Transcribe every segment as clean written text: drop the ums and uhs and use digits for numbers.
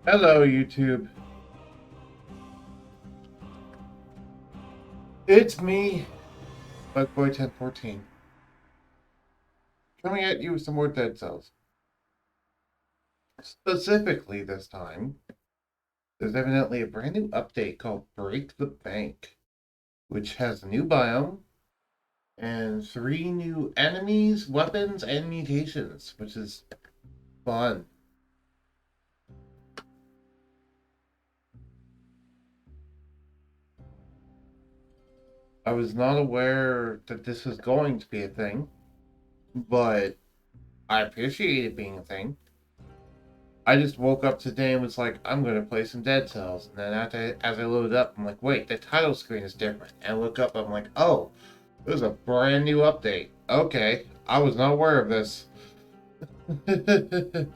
Hello, YouTube. It's me, Bugboy1014, coming at you with some more Dead Cells. Specifically, this time, there's evidently a brand new update called Break the Bank, which has a new biome and 3 new enemies, weapons, and mutations, which is fun. I was not aware that this was going to be a thing, but I appreciate it being a thing. I just woke up today and was like, I'm gonna play some Dead Cells. And then as I loaded up, I'm like, wait, the title screen is different. And I look up, I'm like, oh, there's a brand new update. Okay, I was not aware of this. I'm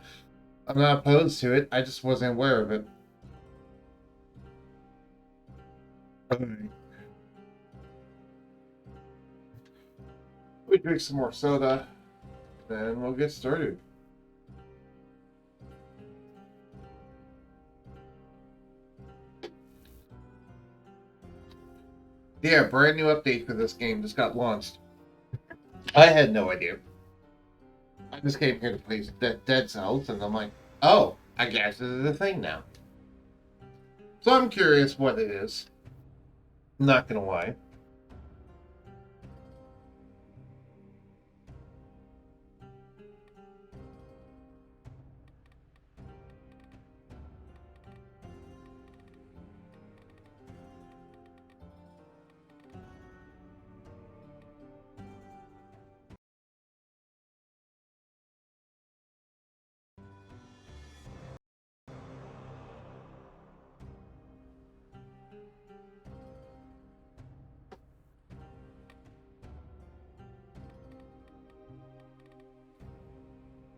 not opposed to it. I just wasn't aware of it. Alright. We drink some more soda, then we'll get started. Yeah, brand new update for this game just got launched. I had no idea. I just came here to play Dead Cells, and I'm like, oh, I guess this is a thing now. So I'm curious what it is. Not gonna lie.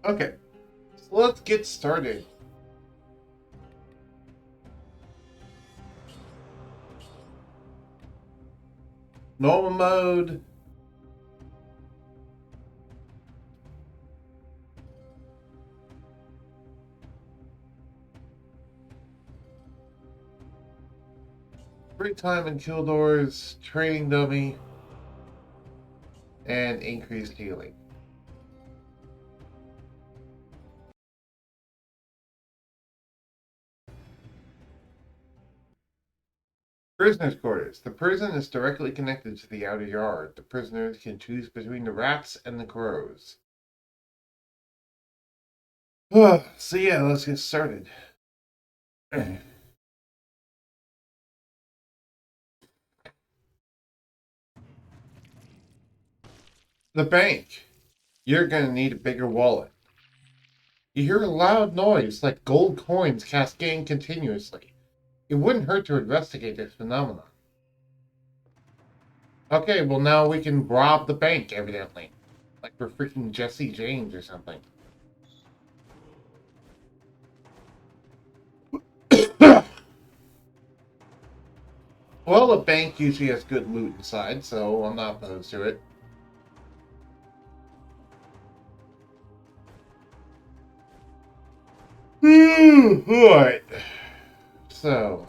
Okay, so let's get started. Normal mode. Free time and kill doors, training dummy, and increased healing. Prisoner's quarters. The prison is directly connected to the outer yard. The prisoners can choose between the rats and the crows. So yeah, let's get started. The bank. You're gonna need a bigger wallet. You hear a loud noise like gold coins cascading continuously. It wouldn't hurt to investigate this phenomenon. Okay, well now we can rob the bank, evidently. Like we're freaking Jesse James or something. Well, a bank usually has good loot inside, so I'm not opposed to it. Alright. So,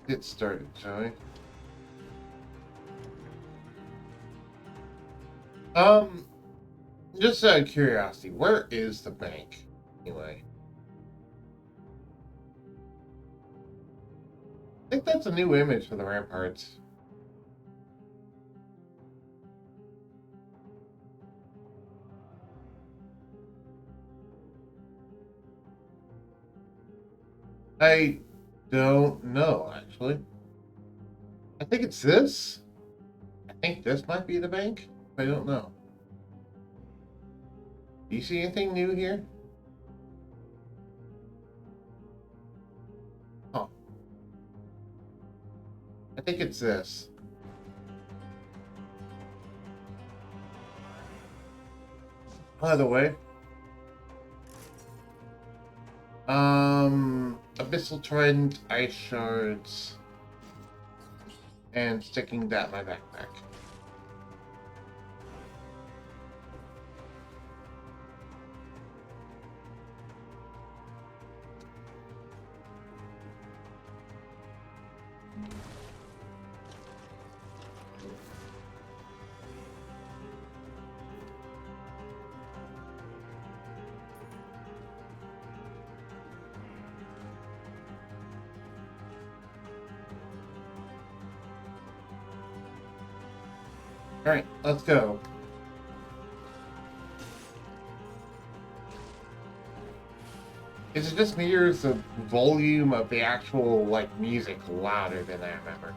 get started, shall we? Um, just out of curiosity, where is the bank? Anyway. I think that's a new image for the ramparts. I don't know, actually. I think it's this. I think this might be the bank. I don't know. Do you see anything new here? Huh. I think it's this. By the way, Abyssal Trident, Ice Shards, and sticking that in my backpack. Alright, let's go. Is it just me or is the volume of the actual, like, music louder than I remember?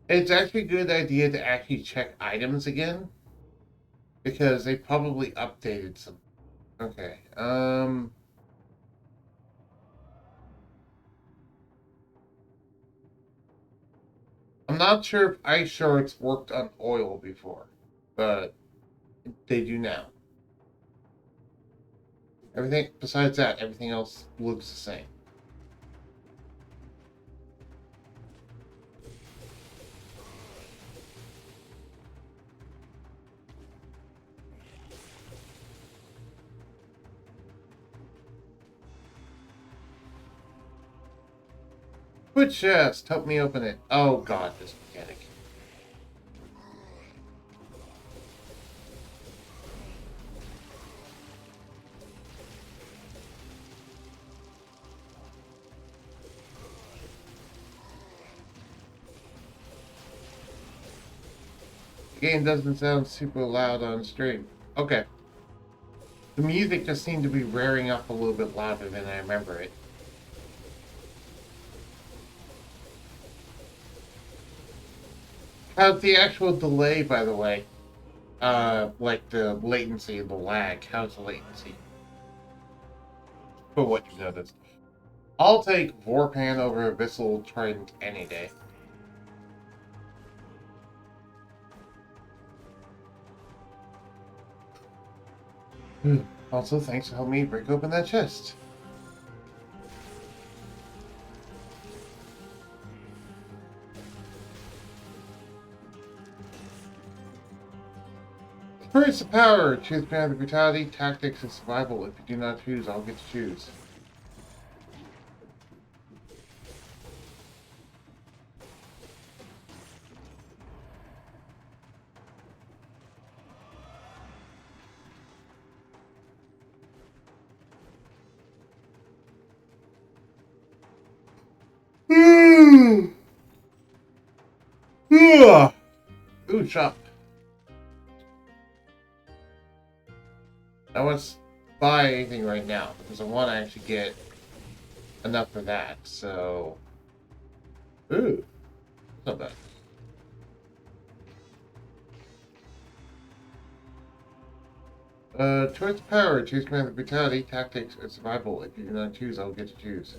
It's actually a good idea to actually check items again, because they probably updated some. Okay, I'm not sure if ice shards worked on oil before, but they do now. Everything besides that, everything else looks the same. Good chest, help me open it. Oh god, this mechanic. The game doesn't sound super loud on stream. Okay. The music just seemed to be rearing up a little bit louder than I remember it. How's the actual delay, by the way? Like the latency, the lag. How's the latency? For what you noticed. I'll take Vorpan over Abyssal Trident any day. Also, thanks for helping me break open that chest. Experience the power. Choose command of brutality, tactics, and survival. If you do not choose, I'll get to choose. Ooh, shop. I want to buy anything right now because I want to actually get enough for that. So, ooh, not bad. Choice power. Choose command of brutality, tactics, and survival. If you do not choose, I'll get to choose.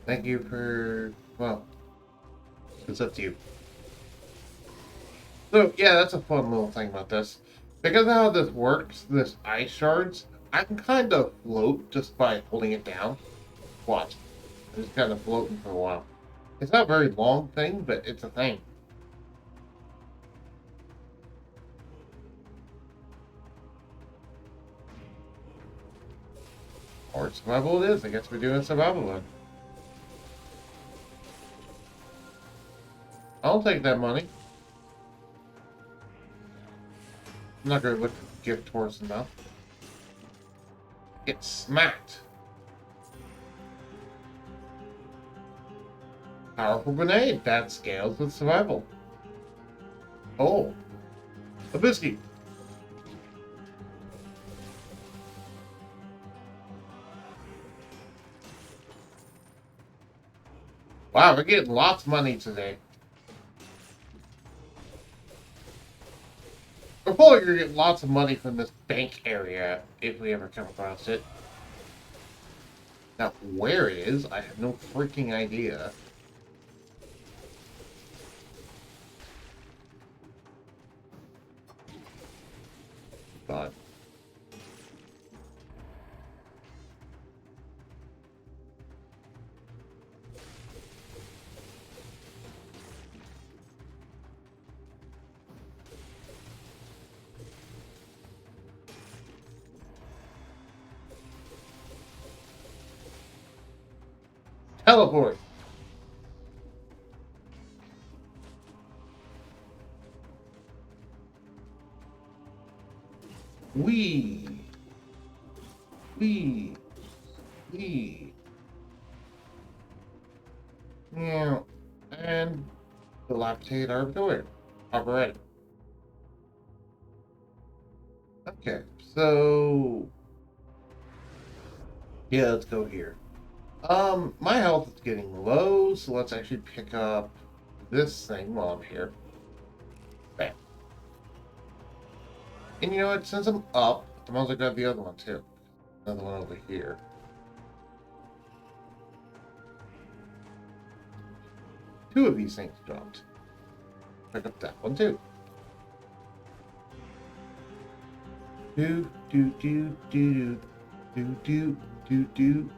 Thank you for, well, it's up to you. So, yeah, that's a fun little thing about this. Because of how this works, this ice shards, I can kind of float just by holding it down. Watch. I'm just kind of floating for a while. It's not a very long thing, but it's a thing. Or survival it is. I guess we're doing survival then. I'll take that money. I'm not going to look at the gift horse enough. Get smacked. Powerful grenade. That scales with survival. Oh. A biscuit. Wow, we're getting lots of money today. We're probably going to get lots of money from this bank area if we ever come across it. Now, where it is, I have no freaking idea. God. Teleport. Wee. Wee. Wee. Yeah. And dilapidated arbiter. Alright. Okay, so yeah, let's go here. My health is getting low, so let's actually pick up this thing while I'm here. Bam. And you know what? Since I'm up, I might as well grab the other one too. Another one over here. Two of these things dropped. Pick up that one too. Do do do do do do do do.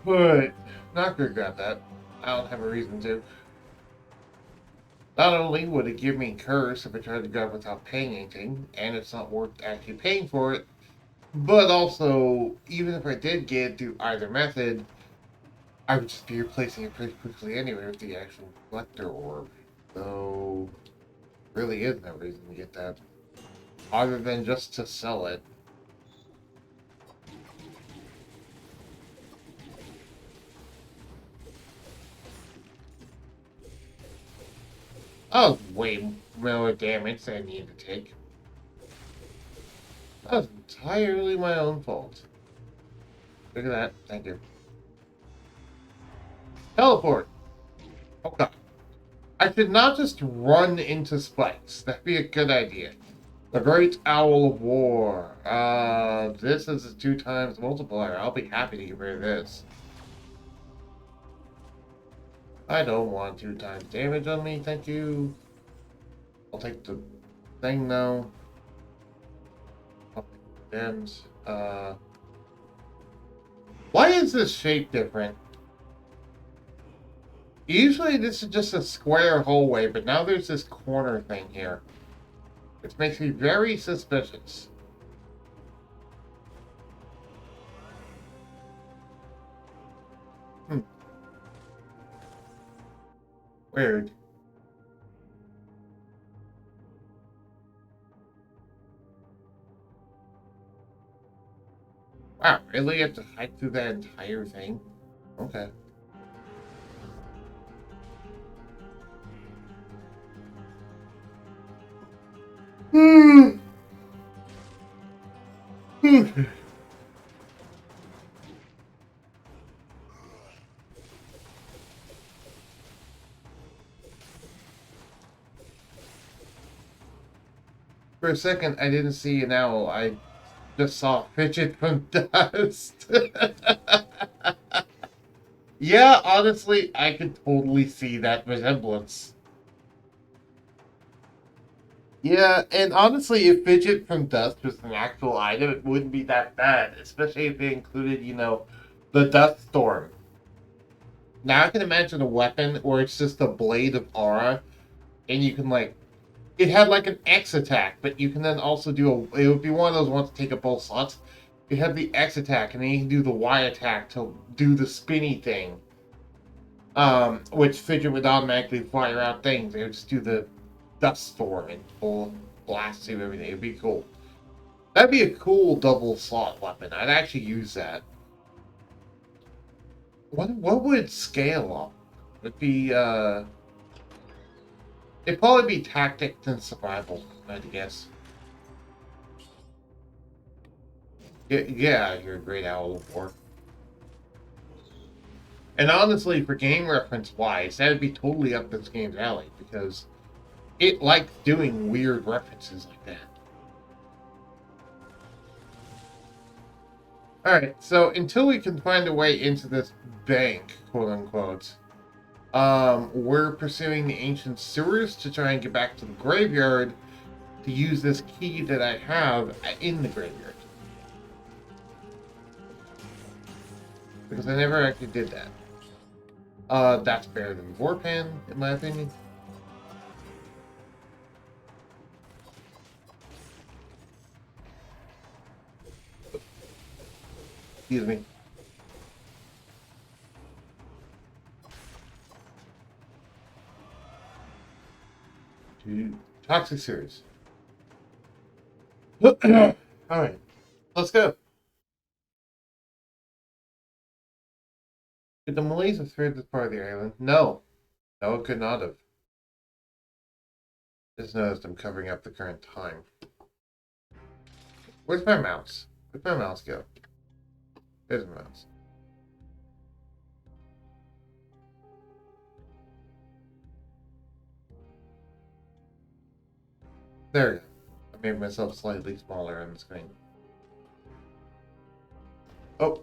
Alright, not gonna grab that. I don't have a reason to. Not only would it give me curse if I tried to grab without paying anything, and it's not worth actually paying for it, but also, even if I did get it through either method, I would just be replacing it pretty quickly anyway with the actual collector orb. So, really is no reason to get that, other than just to sell it. That was way more damage than I needed to take. That was entirely my own fault. Look at that. Thank you. Teleport! Oh god. I should not just run into spikes. That'd be a good idea. The Great Owl of War. This is a 2 times multiplier. I'll be happy to get rid of this. I don't want 2 times damage on me, thank you. I'll take the thing though. Gems. Why is this shape different? Usually this is just a square hallway, but now there's this corner thing here. Which makes me very suspicious. Weird. Wow, really? You have to hike through that entire thing? Okay. For a second, I didn't see an owl. I just saw a fidget from dust. Yeah, honestly, I could totally see that resemblance. Yeah, and honestly, if Fidget from Dust was an actual item, it wouldn't be that bad, especially if it included, the Dust Storm. Now I can imagine a weapon where it's just a blade of aura, and you can, it had like an X attack, but you can then also it would be one of those ones to take up both slots. You have the X attack, and then you can do the Y attack to do the spinny thing. Which Fidget would automatically fire out things. They would just do the Dust Storm and full blast through everything. It'd be cool. That'd be a cool double slot weapon. I'd actually use that. What would scale up? It'd be it'd probably be tactics and survival, I'd guess. Yeah, you're a great owl of war. And honestly, for game reference wise, that'd be totally up this game's alley because it likes doing weird references like that. Alright, so until we can find a way into this bank, quote unquote, we're pursuing the ancient sewers to try and get back to the graveyard to use this key that I have in the graveyard. Because I never actually did that. That's better than Vorpan, in my opinion. Excuse me. Toxic series. Alright, let's go. Could the Malays have spared this part of the island? No. No, it could not have. Just noticed I'm covering up the current time. Where's my mouse? Where'd my mouse go? There's my mouse. There we go. I made myself slightly smaller on the screen. Oh,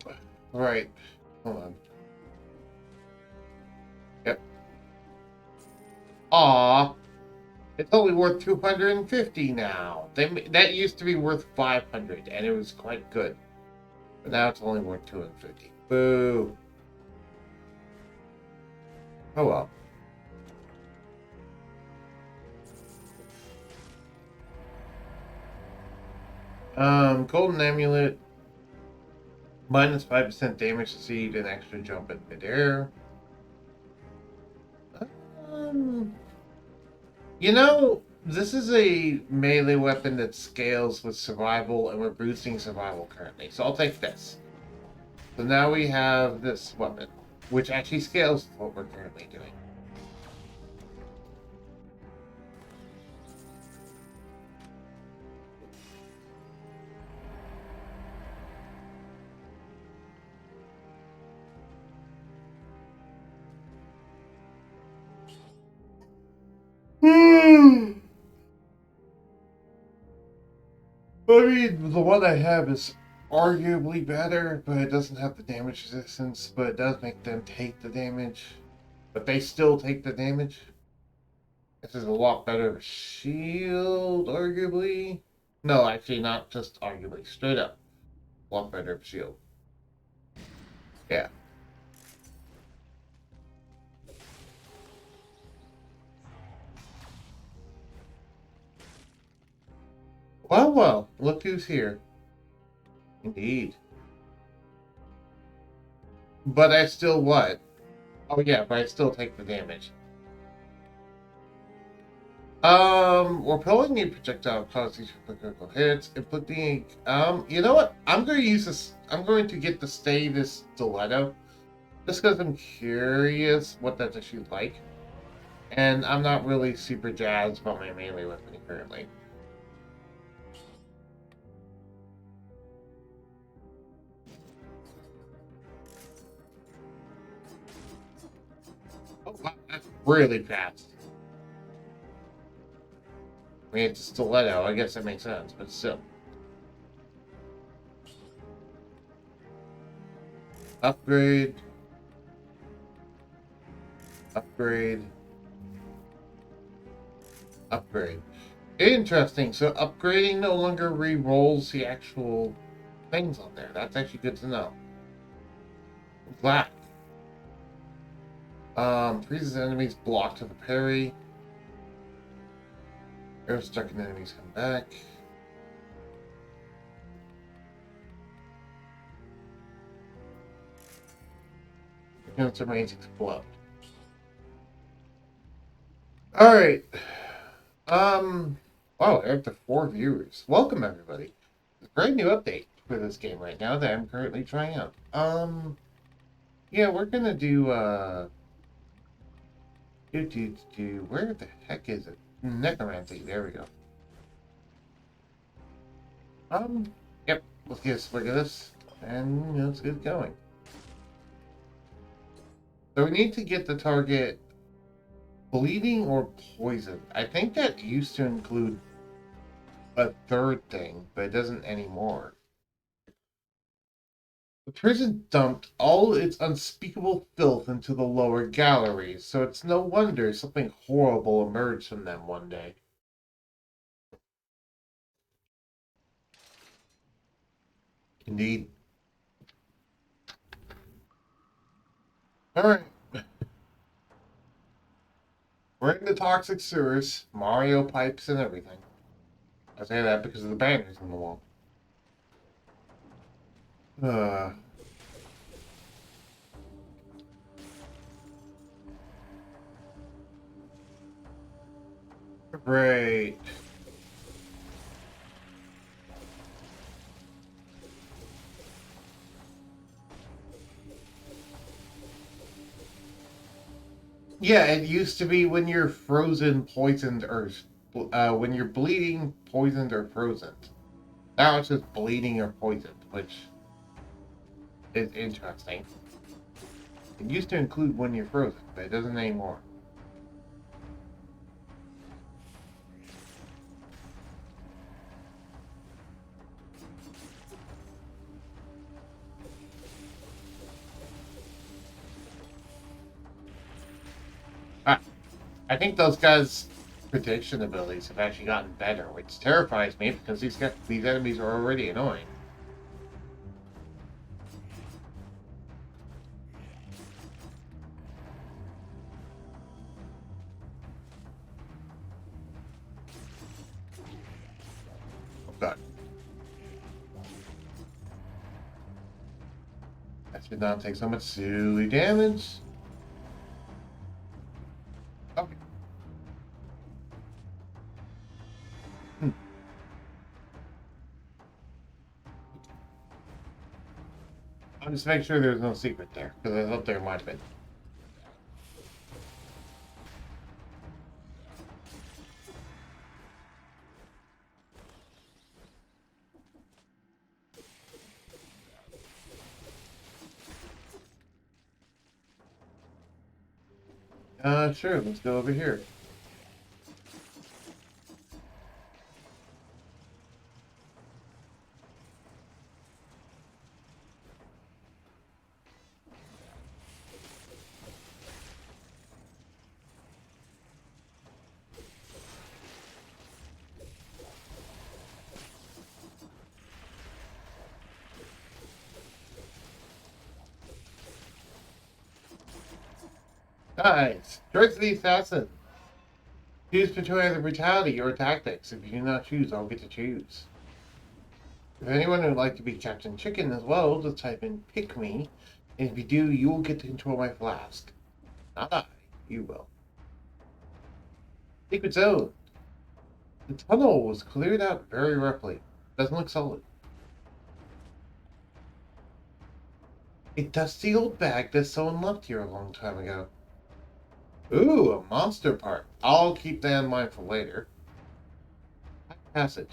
right. Hold on. Yep. Aw, it's only worth 250 now. That used to be worth 500, and it was quite good. But now it's only worth 250. Boo. Oh well. Golden Amulet. Minus 5% damage to seed and extra jump in midair. Um, this is a melee weapon that scales with survival, and we're boosting survival currently. So I'll take this. So now we have this weapon, which actually scales with what we're currently doing. I mean, the one I have is arguably better, but it doesn't have the damage resistance, but it does make them take the damage. But they still take the damage. This is a lot better of a shield, arguably. No, actually, not just arguably. Straight up. A lot better of a shield. Yeah. Well, well, look who's here. Indeed. But I still what? Oh yeah, but I still take the damage. Repelling a projectile causes critical hits, inflicting. You know what? I'm going to use this. I'm going to get to stay this stiletto, just because I'm curious what that's actually like, and I'm not really super jazzed about my melee weapon currently. Oh wow, that's really fast. I mean, it's a stiletto. I guess that makes sense, but still. Upgrade. Upgrade. Upgrade. Interesting. So upgrading no longer re-rolls the actual things on there. That's actually good to know. Black. Freezes enemies blocked to the parry. Arrow stuck in enemies come back. Units remains explode. Alright. Wow, we're up to 4 viewers. Welcome everybody. It's a brand new update for this game right now that I'm currently trying out. Yeah, we're gonna do where the heck is it? Necromancy, there we go. Yep, let's get a look at this and let's get going. So we need to get the target bleeding or poison. I think that used to include a third thing, but it doesn't anymore. The prison dumped all its unspeakable filth into the lower galleries, so it's no wonder something horrible emerged from them one day. Indeed. Alright. We're in the toxic sewers, Mario pipes and everything. I say that because of the banners on the wall. Uh, great. Yeah, it used to be when you're frozen, poisoned, or when you're bleeding, poisoned, or frozen. Now it's just bleeding or poisoned, which is interesting. It used to include when you're frozen, but it doesn't anymore. I, I think those guys' prediction abilities have actually gotten better, which terrifies me because these enemies are already annoying. Oh god, that should not take so much silly damage. Okay. Hmm. I'll just make sure there's no secret there, because I thought there might have been. Sure, let's go over here. Nice. Choice of the assassin. Choose between either brutality or tactics. If you do not choose, I'll get to choose. If anyone would like to be Captain Chicken as well, just type in pick me. And if you do, you will get to control my flask. Not I. You will. Secret zone. The tunnel was cleared out very roughly. Doesn't look solid. A dusty old bag that someone left here a long time ago. Ooh, a monster part. I'll keep that in mind for later. Passage.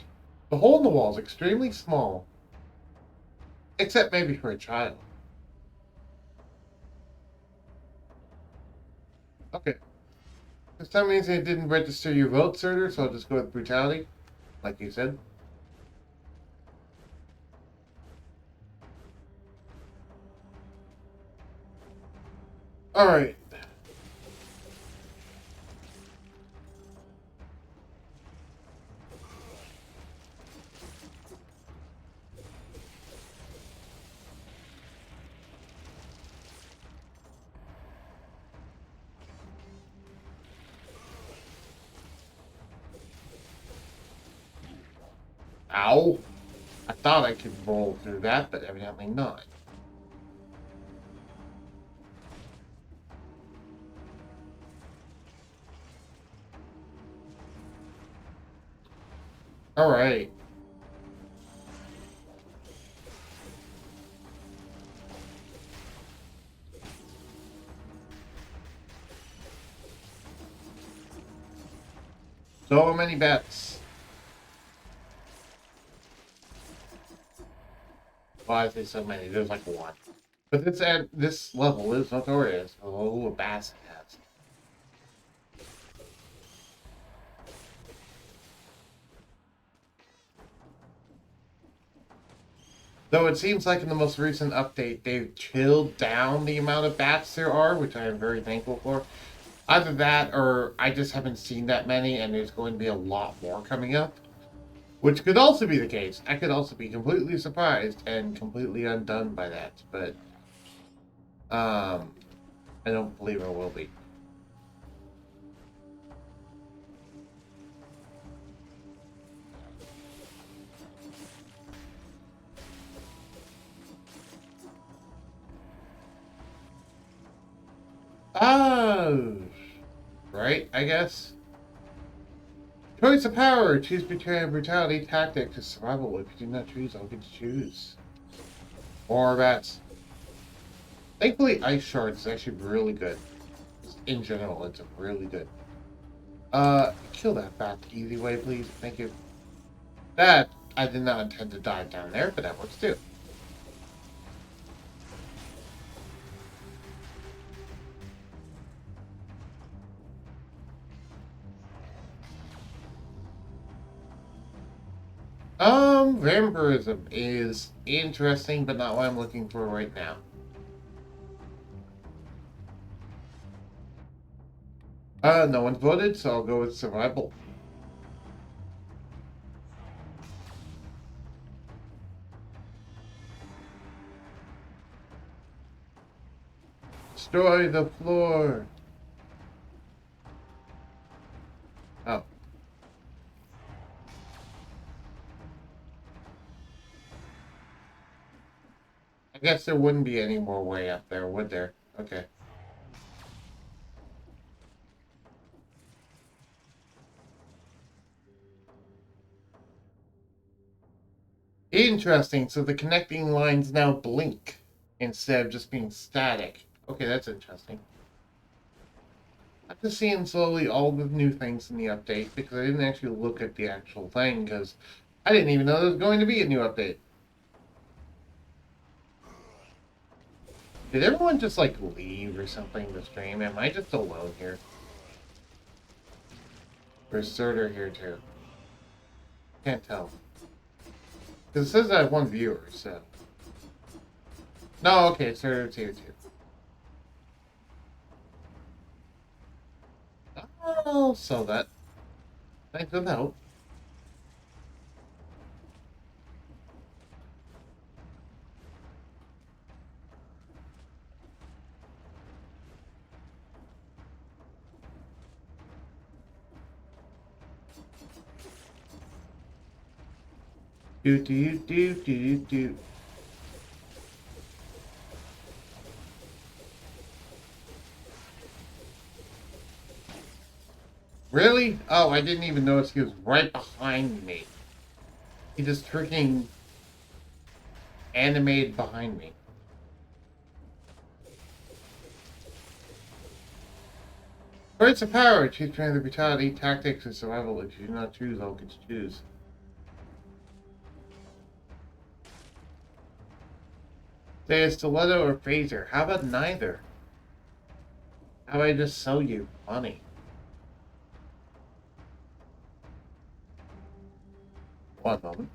The hole in the wall is extremely small, except maybe for a child. Okay. For some reason it didn't register your vote, sir, so I'll just go with brutality, like you said. Alright. Ow. I thought I could roll through that, but evidently not. Alright. So many bets. Well, I say so many. There's like one. But this level is notorious. Oh, a basket has. Though it seems like in the most recent update, they've chilled down the amount of bats there are, which I am very thankful for. Either that, or I just haven't seen that many, and there's going to be a lot more coming up. Which could also be the case. I could also be completely surprised and completely undone by that, but I don't believe I will be. Oh, right, I guess. Choice of power. Choose between brutality, tactics, and survival. If you do not choose, I'll get to choose. More bats. Thankfully, Ice Shards is actually really good. In general, it's really good. Kill that bat the easy way, please. Thank you. That, I did not intend to dive down there, but that works too. Vampirism is interesting, but not what I'm looking for right now. No one voted, so I'll go with survival. Destroy the floor. Oh. I guess there wouldn't be any more way up there, would there? Okay. Interesting. So the connecting lines now blink instead of just being static. Okay, that's interesting. I'm just seeing slowly all the new things in the update because I didn't actually look at the actual thing because I didn't even know there was going to be a new update. Did everyone just like leave or something the stream? Am I just alone here? Or is Surtur here too? Can't tell. Because it says I have one viewer, so. No, okay, Surtur's here too. I'll sell that. Thanks for the help. Do do do do do. Really? Oh, I didn't even notice he was right behind me. He just freaking animated behind me. Words of power. Choose between the brutality, tactics, and survival. If you do not choose, I'll get to choose. Say a stiletto or phaser. How about neither? How about I just sell you money? One moment.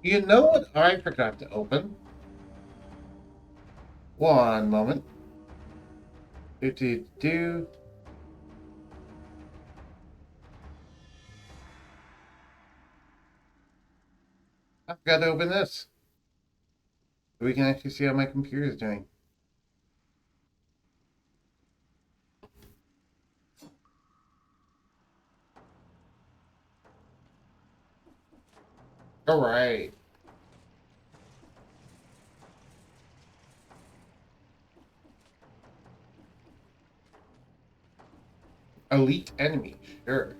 You know what I forgot to open? One moment. Do. I forgot to open this. So we can actually see how my computer is doing. Alright. Elite enemy, sure.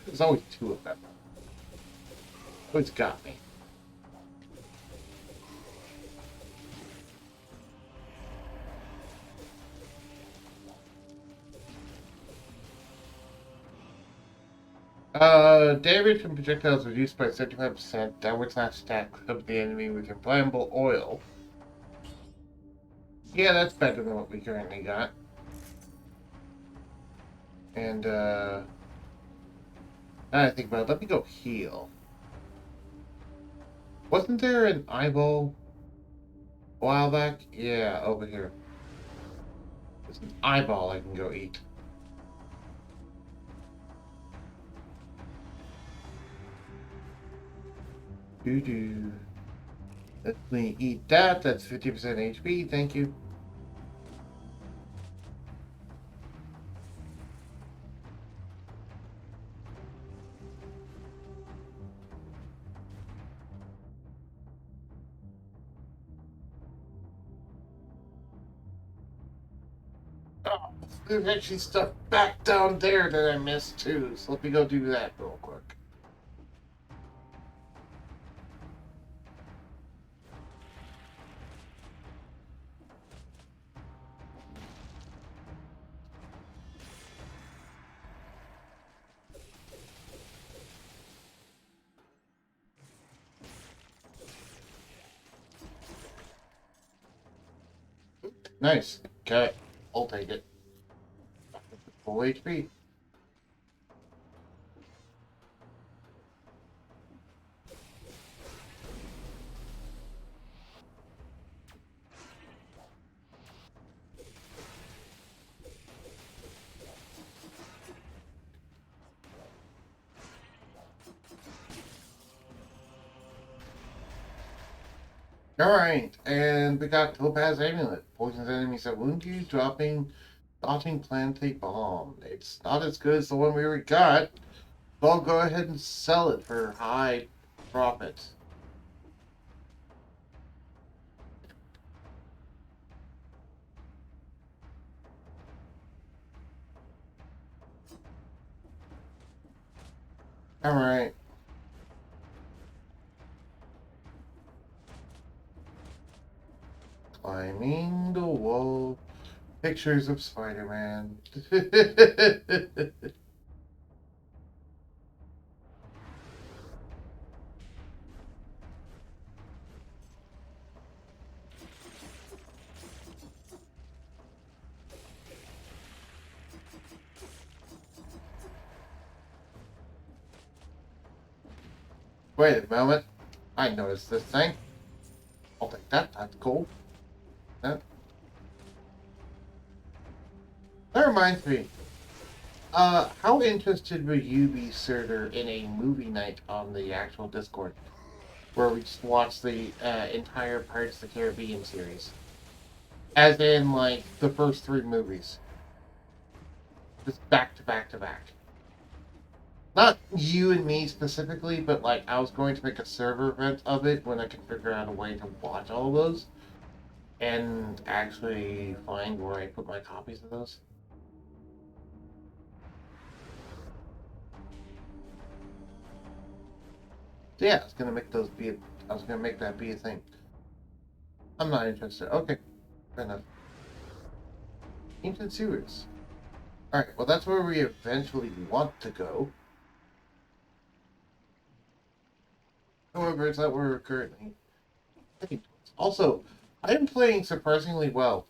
There's always two of them. Always got me. Damage from projectiles reduced by 75%. Downward slash stack. Clip the enemy with your flammable oil. Yeah, that's better than what we currently got. And, now I think about it, let me go heal. Wasn't there an eyeball a while back? Yeah, over here. There's an eyeball I can go eat. Doo-doo. Let me eat that. That's 50% HP. Thank you. There's actually stuff back down there that I missed too, so let me go do that real quick. Nice. Okay. I'll take it. Full HP. Alright, and we got Topaz Amulet. Poisons enemies that wound you, dodging planetary bomb. It's not as good as the one we already got, but I'll go ahead and sell it for high profit. Alright. Climbing the wall. Pictures of Spider-Man. Wait a moment. I noticed this thing. I'll take that. That's cool. That reminds me. How interested would you be, Surtur, in a movie night on the actual Discord, where we just watch the entire Pirates of the Caribbean series, as in like the first three movies, just back to back to back. Not you and me specifically, but like I was going to make a server event of it when I could figure out a way to watch all of those and actually find where I put my copies of those. So yeah, I was gonna make those be. I was gonna make that be a thing. I'm not interested. Okay, fair enough. Ancient sewers. All right. Well, that's where we eventually want to go. However, it's not where we're currently heading towards. Also, I am playing surprisingly well,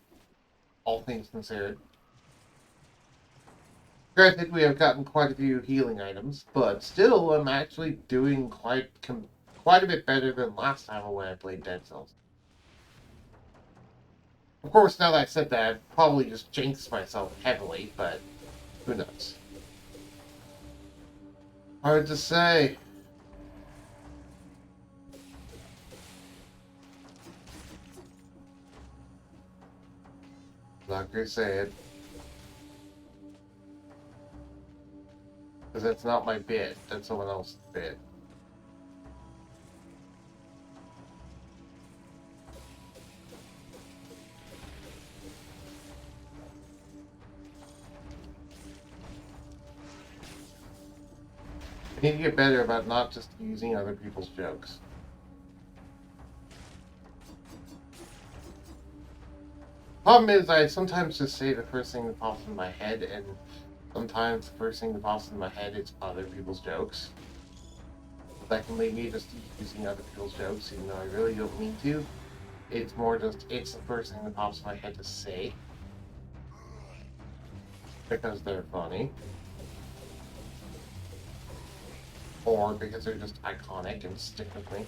all things considered. Granted, we have gotten quite a few healing items, but still, I'm actually doing quite a bit better than last time when I played Dead Cells. Of course, now that I said that, I've probably just jinxed myself heavily, but who knows? Hard to say. Not gonna say it. Because that's not my bit. That's someone else's bit. I need to get better about not just using other people's jokes. Problem is, I sometimes just say the first thing that pops in my head, and sometimes the first thing that pops in my head is other people's jokes. That can lead me just using other people's jokes, even though I really don't mean to. It's more just, it's the first thing that pops in my head to say. Because they're funny. Or because they're just iconic and stick with me.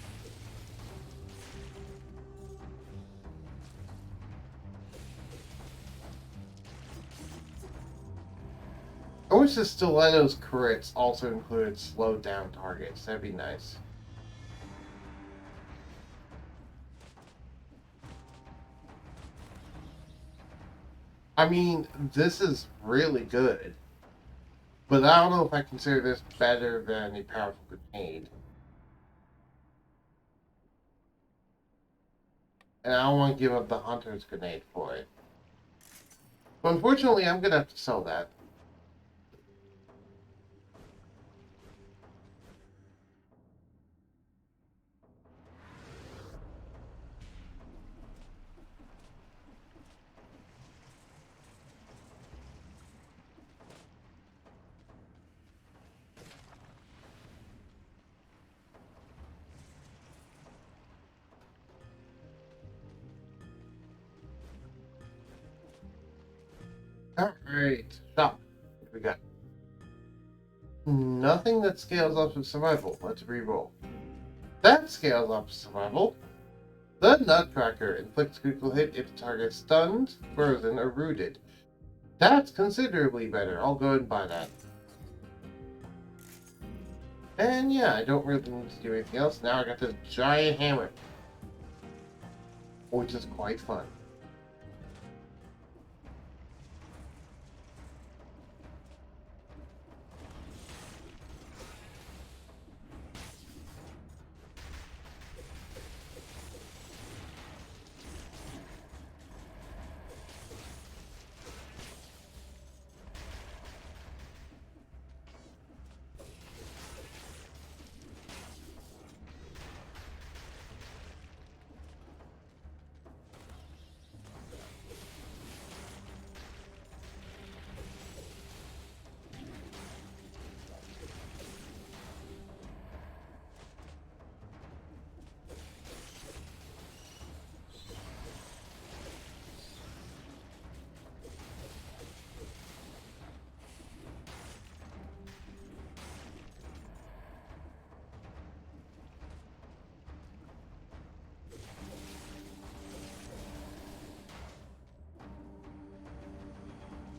I wish the Stiletto's crits also included slowed down targets. That'd be nice. I mean, this is really good. But I don't know if I consider this better than a powerful grenade. And I don't want to give up the Hunter's grenade for it. Unfortunately, I'm gonna have to sell that. Alright, shop. What do we got? Nothing that scales up to survival. Let's reroll. That scales up to survival. The Nutcracker inflicts critical hit if the target is stunned, frozen, or rooted. That's considerably better. I'll go ahead and buy that. And yeah, I don't really need to do anything else. Now I got this giant hammer, which is quite fun.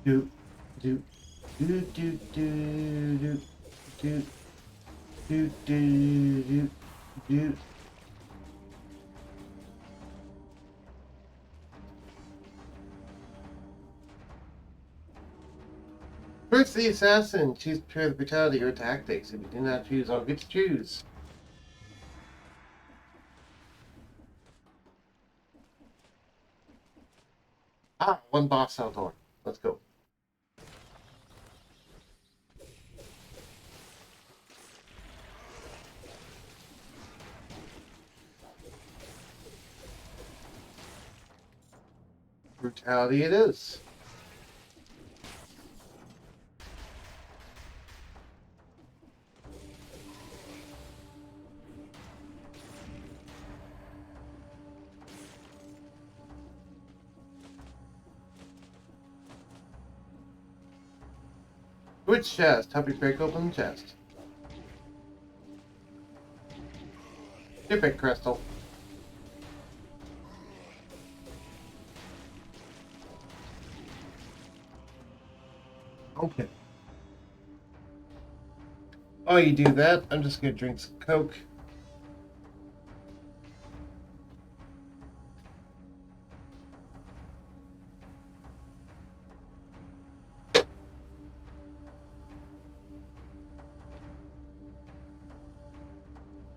Do, do, do, do, do, do, do, do, do, do. First, the assassin. Choose pure the brutality or tactics. If you do not choose, I'll get to choose. Ah, one boss cell door. Let's go. Brutality it is. Which chest? Help you break open the chest. Ship it, Crystal. Okay. Oh, you do that? I'm just gonna drink some Coke.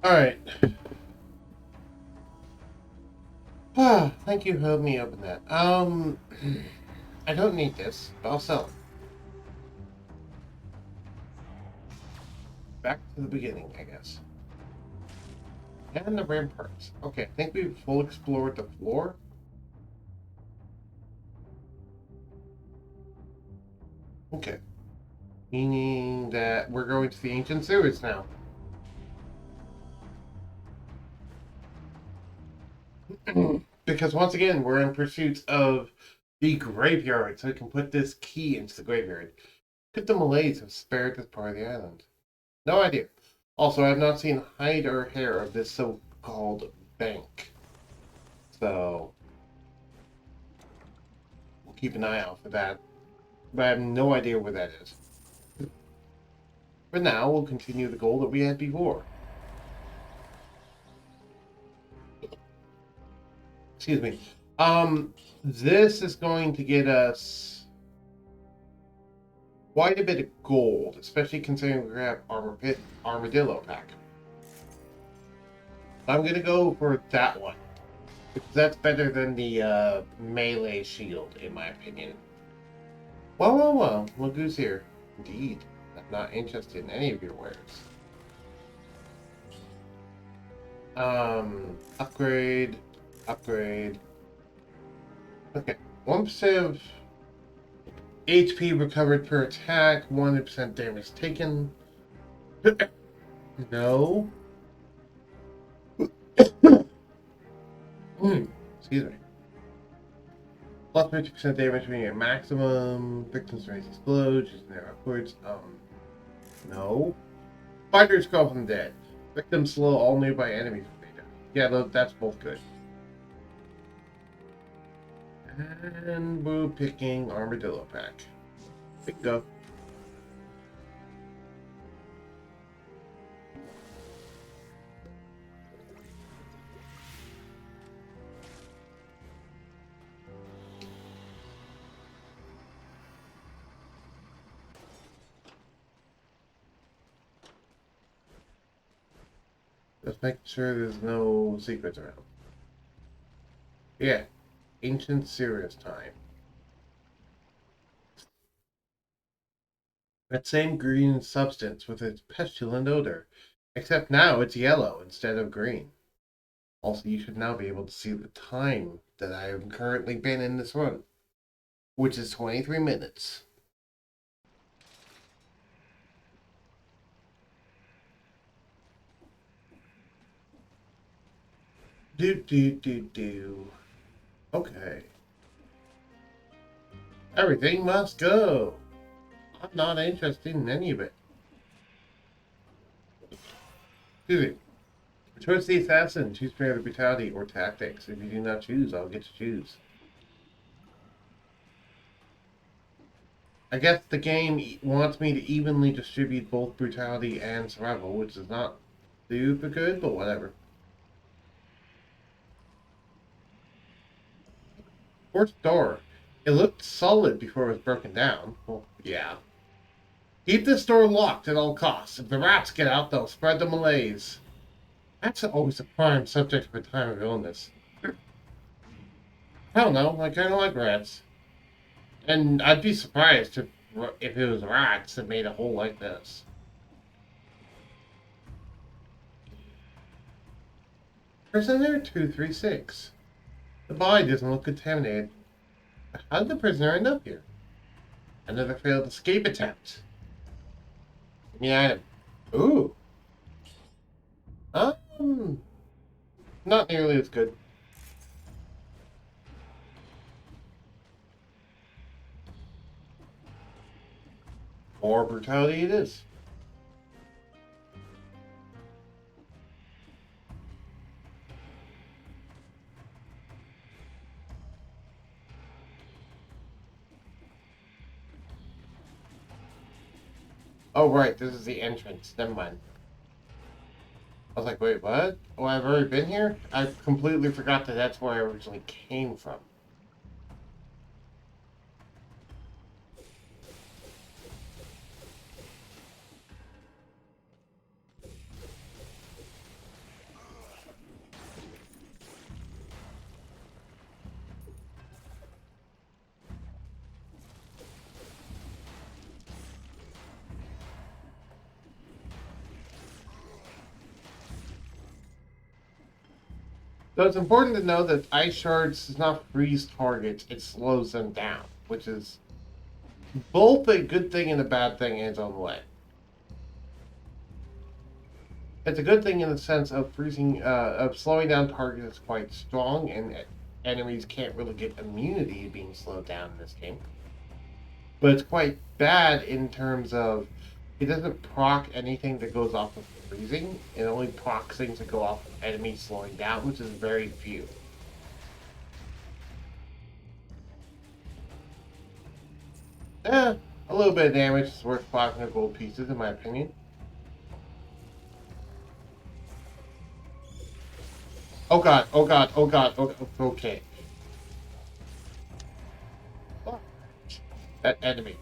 Alright. Ah, thank you for helping me open that. I don't need this, but I'll sell it. Back to the beginning, I guess. And the ramparts. Okay, I think we've full explored the floor. Okay. Meaning that we're going to the ancient sewers now. Because once again, we're in pursuit of the graveyard, so we can put this key into the graveyard. Could the Malays have spared this part of the island? No idea. Also, I have not seen hide or hair of this so-called bank. So, we'll keep an eye out for that. But I have no idea where that is. For now, we'll continue the goal that we had before. Excuse me. This is going to get us quite a bit of gold, especially considering we have Armadillo pack. I'm gonna go for that one, because that's better than the melee shield, in my opinion. Well, look who's here. Indeed, I'm not interested in any of your wares. Upgrade, upgrade. Okay, 1% of HP recovered per attack, 100% damage taken. No. Excuse me. Plus 50% damage when you're at maximum. Victims raise explode, just there upwards. No. Fighters call from the dead. Victims slow all nearby enemies when they die. Yeah, that's both good. And we're picking Armadillo Pack. Bingo. Just making sure there's no secrets around. Yeah. Ancient Serious time. That same green substance with its pestilent odor. Except now it's yellow instead of green. Also, you should now be able to see the time that I have currently been in this run, which is 23 minutes. Do. Okay. Everything must go. I'm not interested in any of it. Excuse me. Choose the assassin. Choose between either brutality or tactics. If you do not choose, I'll get to choose. I guess the game wants me to evenly distribute both brutality and survival, which is not super good, but whatever. Fourth door. It looked solid before it was broken down. Well, yeah. Keep this door locked at all costs. If the rats get out, they'll spread the malaise. That's always a prime subject for a time of illness. I don't know. I kind of like rats. And I'd be surprised if it was rats that made a hole like this. Prisoner 236. The body doesn't look contaminated. How did the prisoner end up here? Another failed escape attempt. Give me item. Ooh. Not nearly as good. More brutality it is. Oh, right, this is the entrance. Never mind. I was like, wait, what? Oh, I've already been here? I completely forgot that that's where I originally came from. So it's important to know that Ice Shards does not freeze targets, it slows them down, which is both a good thing and a bad thing in its own way. It's a good thing in the sense of slowing down targets is quite strong, and enemies can't really get immunity being slowed down in this game. But it's quite bad in terms of it doesn't proc anything that goes off of freezing. It only procs things that go off of enemies slowing down, which is very few. A little bit of damage is worth 500 gold pieces, in my opinion. Oh god, oh god, oh god, okay. That enemy.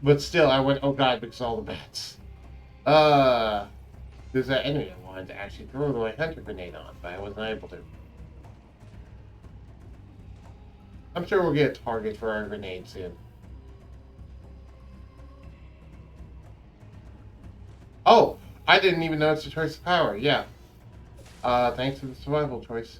But still, I went, oh god, because of all the bats. There's that enemy I wanted to actually throw my hunter grenade on, but I wasn't able to. I'm sure we'll get a target for our grenade soon. I didn't even know it's a choice of power. Yeah. Thanks for the survival choice.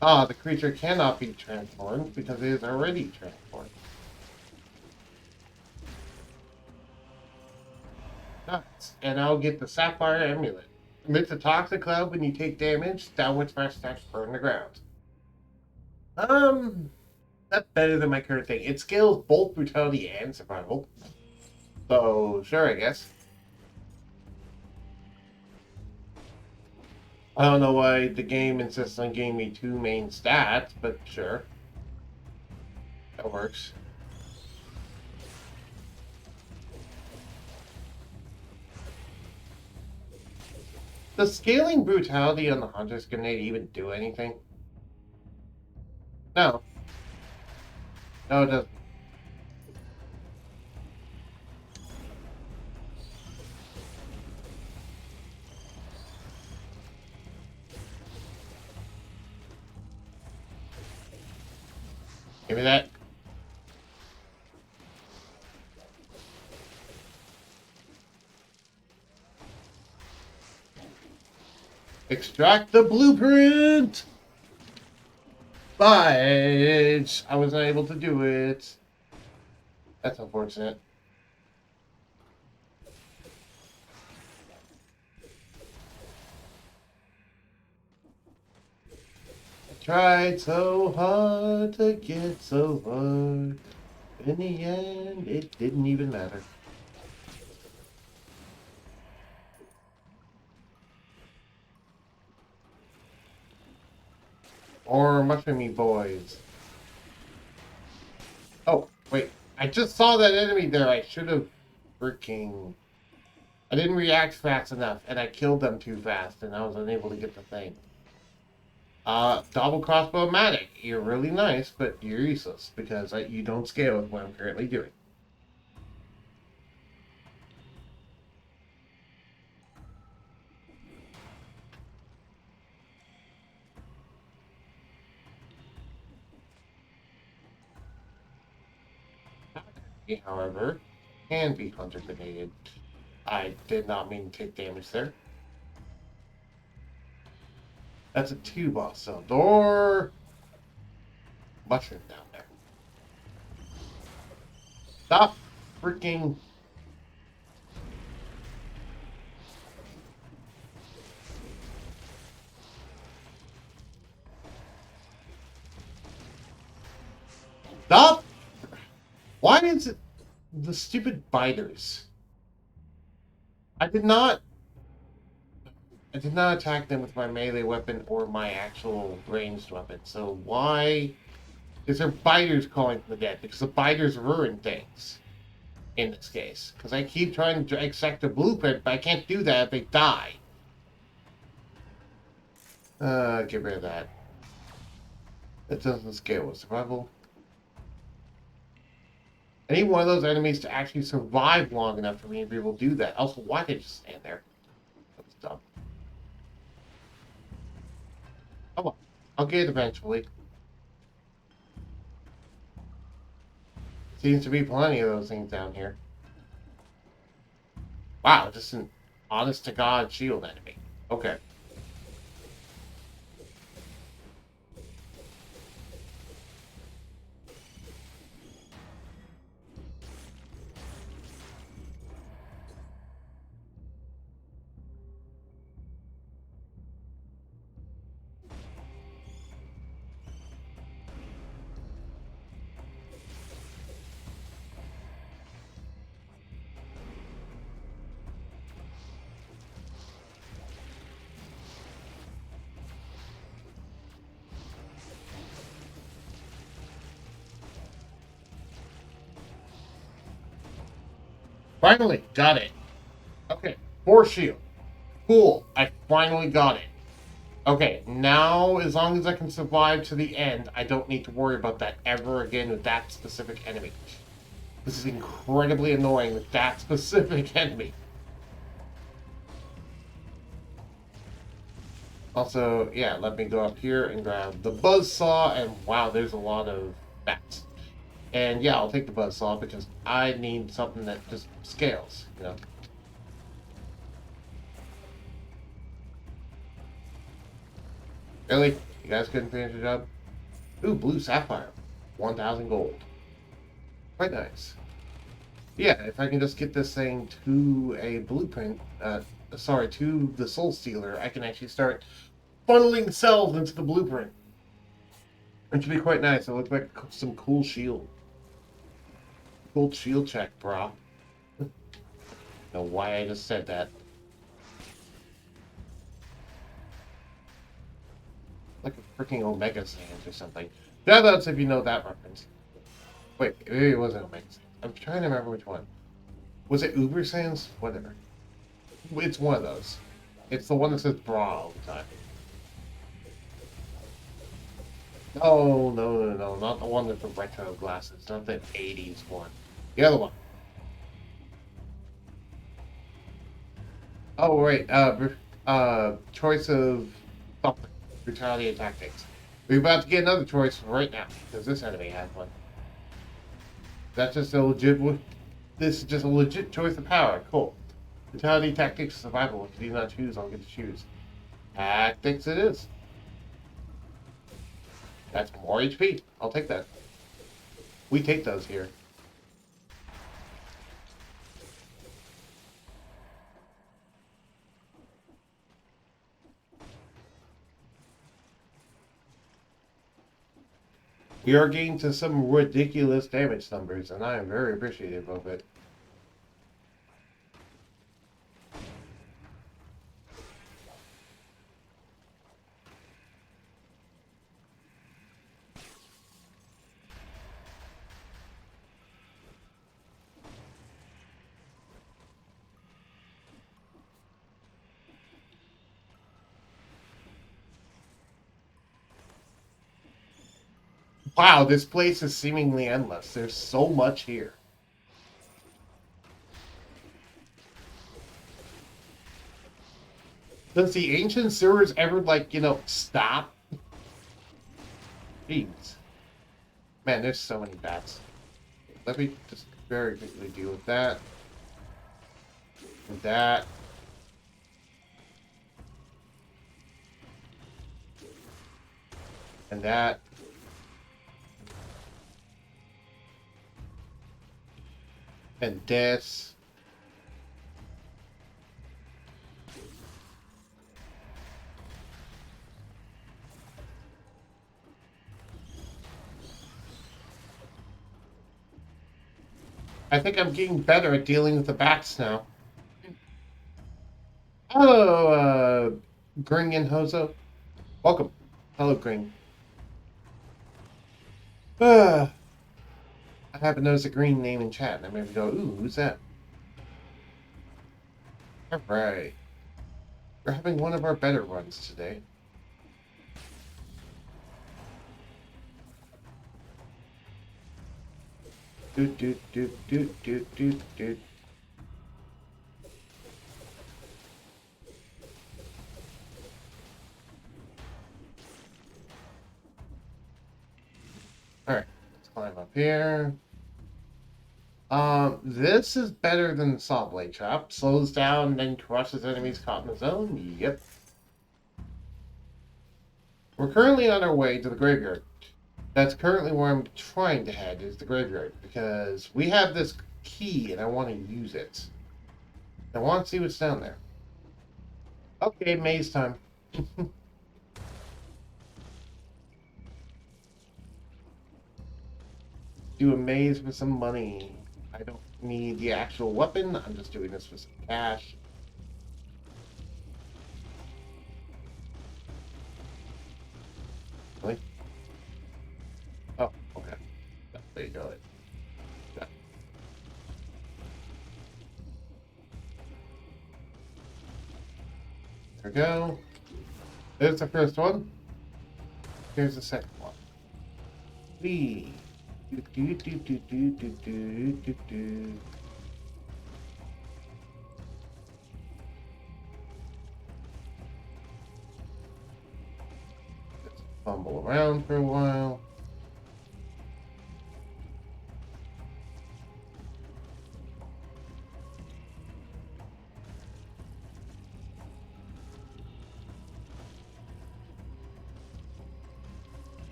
The creature cannot be transformed because it is already transformed. Nuts. And I'll get the Sapphire Amulet. Emits a toxic cloud when you take damage. Downward smash attacks burn the ground. That's better than my current thing. It scales both brutality and survival. So, sure, I guess. I don't know why the game insists on giving me 2 main stats, but sure. That works. Does scaling brutality on the Hunter's Grenade even do anything? No. No, it doesn't. Give me that. Extract the blueprint! But I was not able to do it. That's unfortunate. I tried so hard to get so far. In the end, it didn't even matter. Or mushroomy boys. Oh, wait. I just saw that enemy there. I should have freaking... I didn't react fast enough, and I killed them too fast, and I was unable to get the thing. Double crossbow-matic. You're really nice, but you're useless, because you don't scale with what I'm currently doing. However, can be hunter grenaded. I did not mean to take damage there. That's a 2-boss cell door. Mushroom down there. Stop freaking. Stop! Why is it the stupid biters? I did not attack them with my melee weapon or my actual ranged weapon. So why is there biters calling from the dead? Because the biters ruin things in this case. Because I keep trying to extract the blueprint, but I can't do that if they die. Get rid of that. That doesn't scale with survival. I need one of those enemies to actually survive long enough for me to be able to do that. Also, why did they just stand there? That was dumb. Oh well. I'll get it eventually. Seems to be plenty of those things down here. Wow, just an honest-to-God shield enemy. Okay. Finally, got it. Okay, 4 shield. Cool, I finally got it. Okay, now as long as I can survive to the end, I don't need to worry about that ever again with that specific enemy. This is incredibly annoying with that specific enemy. Also, yeah, let me go up here and grab the buzzsaw, and wow, there's a lot of bats. And yeah, I'll take the buzzsaw because I need something that just scales, you know. Really? You guys couldn't finish the job? Ooh, blue sapphire. 1,000 gold. Quite nice. Yeah, if I can just get this thing to a blueprint, sorry, to the Soul Stealer, I can actually start funneling cells into the blueprint. It should be quite nice. It looks like some cool shield. Cool shield check, brah. Know why I just said that. Like a freaking Omega Sands or something. Shoutouts if you know that reference. Wait, maybe it wasn't Omega Sands. I'm trying to remember which one. Was it Uber Sands? Whatever. It's one of those. It's the one that says bra all the time. No, no, no, no, not the one with the retro glasses. Not the 80s one. The other one. Oh, right. Choice of something. Brutality and tactics. We're about to get another choice right now, because this enemy has one. That's just a legit one. This is just a legit choice of power. Cool. Brutality, tactics, survival. If you do not choose, I'll get to choose. Tactics it is. That's more HP. I'll take that. We take those here. We are getting to some ridiculous damage numbers, and I am very appreciative of it. Wow, this place is seemingly endless. There's so much here. Does the ancient sewers ever, like, stop? Jeez. Man, there's so many bats. Let me just very quickly deal with that. And that. And that. And this. I think I'm getting better at dealing with the bats now. Hello, Gring and Hozo. Welcome. Hello, Gring. I happen to notice a green name in chat, and I maybe go, ooh, who's that? Alright. We're having one of our better runs today. Doot, doot, doot, doot, doot, doot, doot. Alright, let's climb up here. This is better than Saw Blade Chop. Slows down and then crushes enemies caught in the zone. Yep. We're currently on our way to the graveyard. That's currently where I'm trying to head, is the graveyard. Because we have this key and I want to use it. I want to see what's down there. Okay, maze time. Do a maze for some money. I don't need the actual weapon. I'm just doing this for some cash. Really? Oh, okay. There you go. Yeah. There we go. There's the first one. Here's the second one. Whee! Do, do, do, do, do, do, do, do, do. fumble around for a while.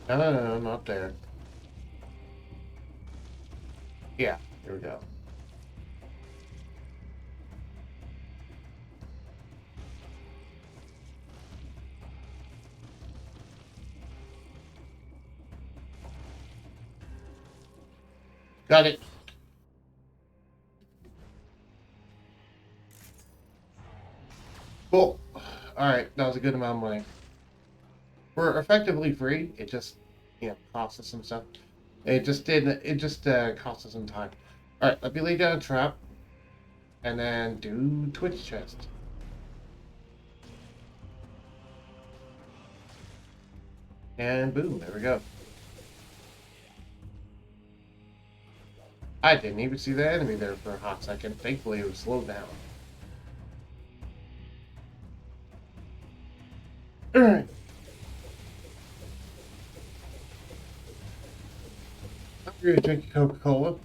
No, not there. Yeah, here we go. Got it. Cool. Alright, that was a good amount of money. We're effectively free. It just, cost us some stuff. It just cost us some time. Alright, let me lay down a trap. And then do Twitch chest. And boom, there we go. I didn't even see the enemy there for a hot second. Thankfully, it was slowed down. Alright. I'm gonna drink a Coca-Cola.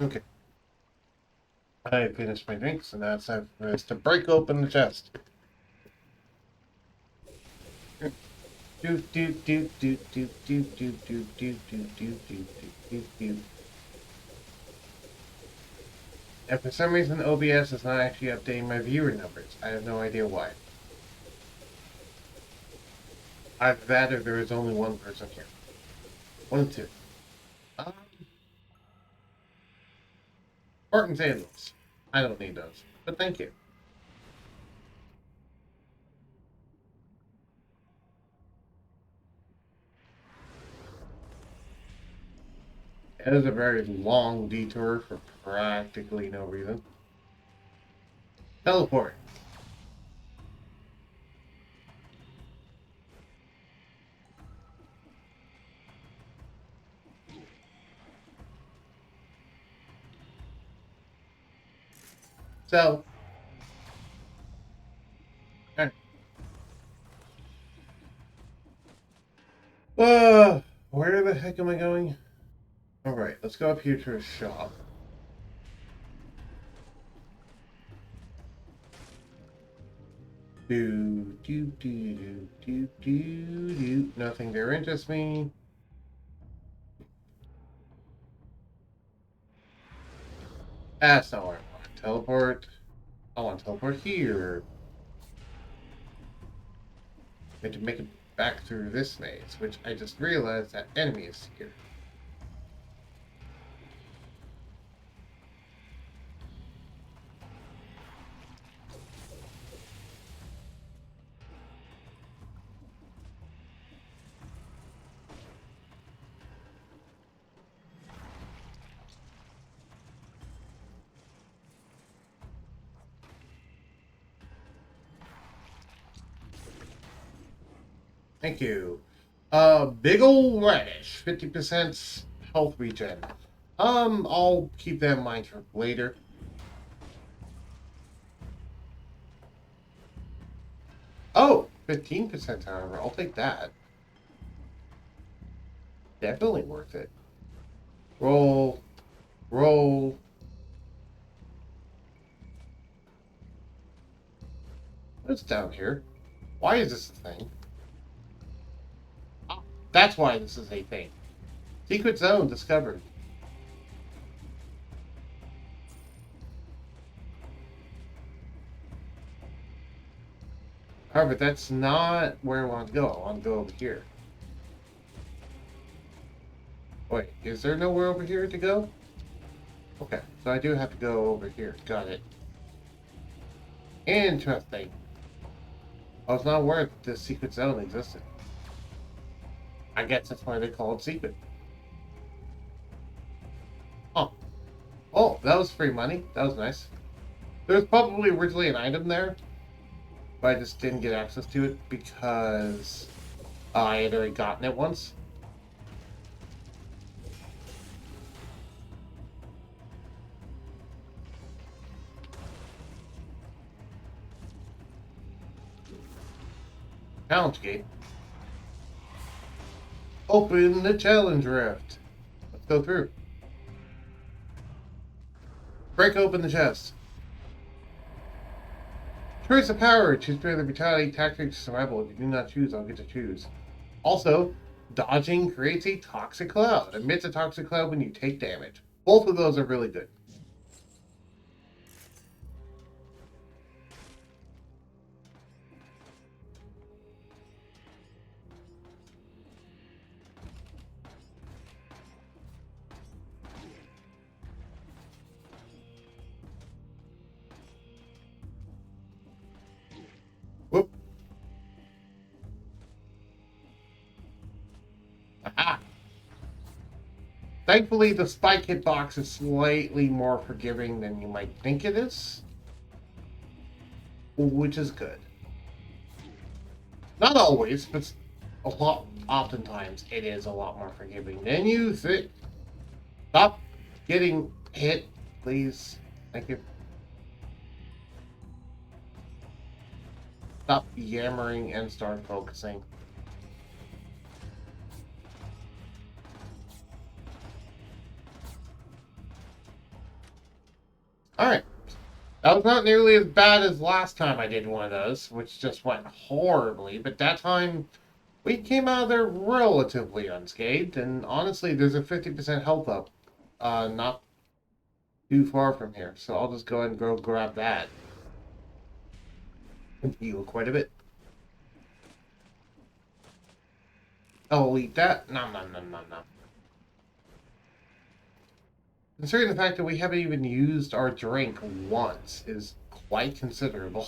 Okay. I finished my drinks, and now it's time for us to break open the chest. Do do do do do do do do do do do do do do. And for some reason, OBS is not actually updating my viewer numbers. I have no idea why. Either that or there is only one person here. One of two. Um, Orton sandals. I don't need those, but thank you. It is a very long detour for practically no reason. Teleport. So, alright. Where the heck am I going? Alright, let's go up here to a shop. Do do do do do do do. Nothing there interests me. That's not what I want. Teleport. I want to teleport here. I need to make it back through this maze, which I just realized that enemy is here. Thank you. Big ol' radish, 50% health regen. I'll keep that in mind for later. Oh, 15%, however. I'll take that. Definitely worth it. Roll. Roll. What's down here? Why is this a thing? Oh, that's why this is a thing. Secret zone discovered. However, that's not where I want to go. I want to go over here. Wait, is there nowhere over here to go? Okay, so I do have to go over here. Got it. Interesting. I was not aware that this secret zone existed. I guess that's why they call it secret. Oh. Oh, that was free money. That was nice. There was probably originally an item there, but I just didn't get access to it because I had already gotten it once. Challenge gate. Open the challenge rift. Let's go through. Break open the chest. Choice of power. Choose between the brutality, tactics, survival. If you do not choose, I'll get to choose. Also, dodging creates a toxic cloud. Emits a toxic cloud when you take damage. Both of those are really good. Whoop. Aha. Thankfully, the spike hitbox is slightly more forgiving than you might think it is, which is good. Not always, but oftentimes it is a lot more forgiving than you think. Stop getting hit, please. Thank you. Stop yammering and start focusing. Alright. That was not nearly as bad as last time I did one of those, which just went horribly, but that time we came out of there relatively unscathed, and honestly, there's a 50% health up. Not too far from here, so I'll just go ahead and go grab that. And heal quite a bit. I'll eat that. Nom nom nom nom nom. Considering the fact that we haven't even used our drink once is quite considerable.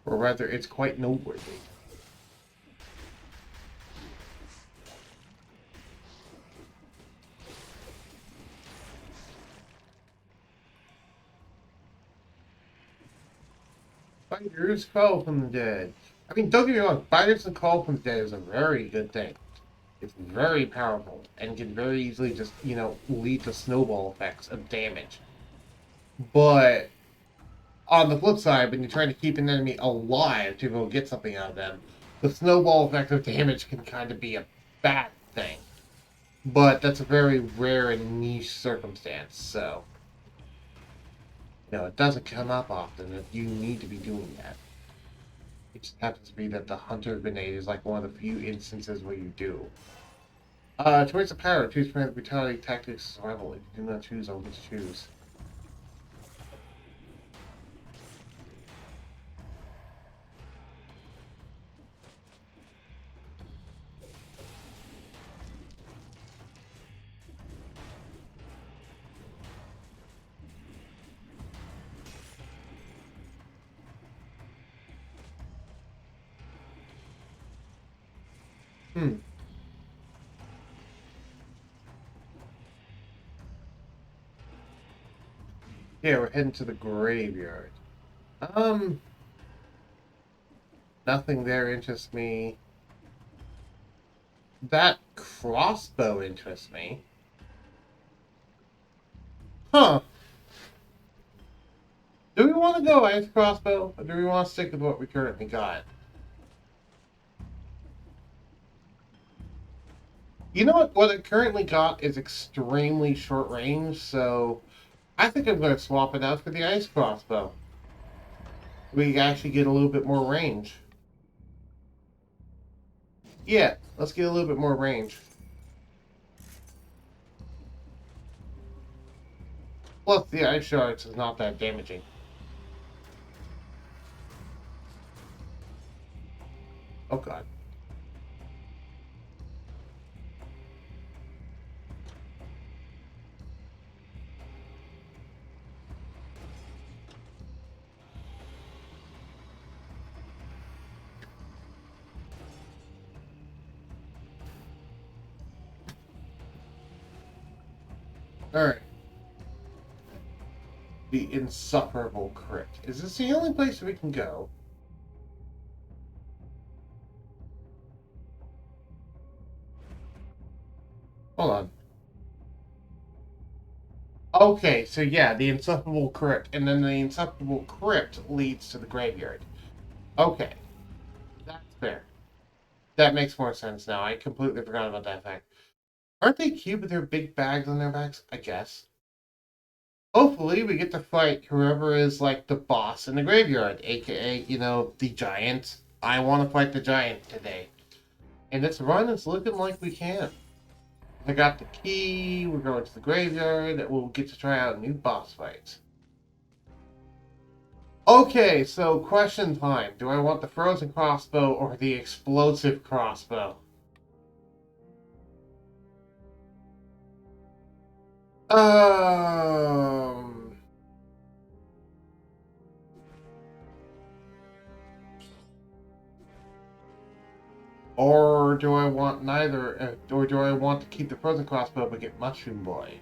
Or rather, it's quite noteworthy. Fighters call from the dead. I mean, don't get me wrong, fighters and call from the dead is a very good thing. It's very powerful and can very easily just, lead to snowball effects of damage. But on the flip side, when you're trying to keep an enemy alive to go get something out of them, the snowball effect of damage can kind of be a bad thing. But that's a very rare and niche circumstance, so it doesn't come up often that you need to be doing that. It just happens to be that the Hunter Grenade is like one of the few instances where you do. Choice of power. Choose from the brutality, tactics, survival. If you do not choose, I'll get to choose. Yeah, we're heading to the graveyard. Nothing there interests me. That crossbow interests me. Huh. Do we want to go ice crossbow, or do we want to stick with what we currently got? You know what? What I currently got is extremely short range, so I think I'm going to swap it out for the ice crossbow. We actually get a little bit more range. Yeah, let's get a little bit more range. Plus, the ice shards is not that damaging. Oh god. Alright. The Insufferable Crypt. Is this the only place we can go? Hold on. Okay, so yeah, the Insufferable Crypt, and then the Insufferable Crypt leads to the graveyard. Okay, that's fair. That makes more sense now. I completely forgot about that fact. Aren't they cute with their big bags on their backs? I guess. Hopefully, we get to fight whoever is like the boss in the graveyard, aka, the giant. I want to fight the giant today. And this run is looking like we can. I got the key, we're going to the graveyard, we'll get to try out new boss fights. Okay, so question time. Do I want the frozen crossbow or the explosive crossbow? Um... Or do I want neither? Or do I want to keep the frozen crossbow but get Mushroom Boy?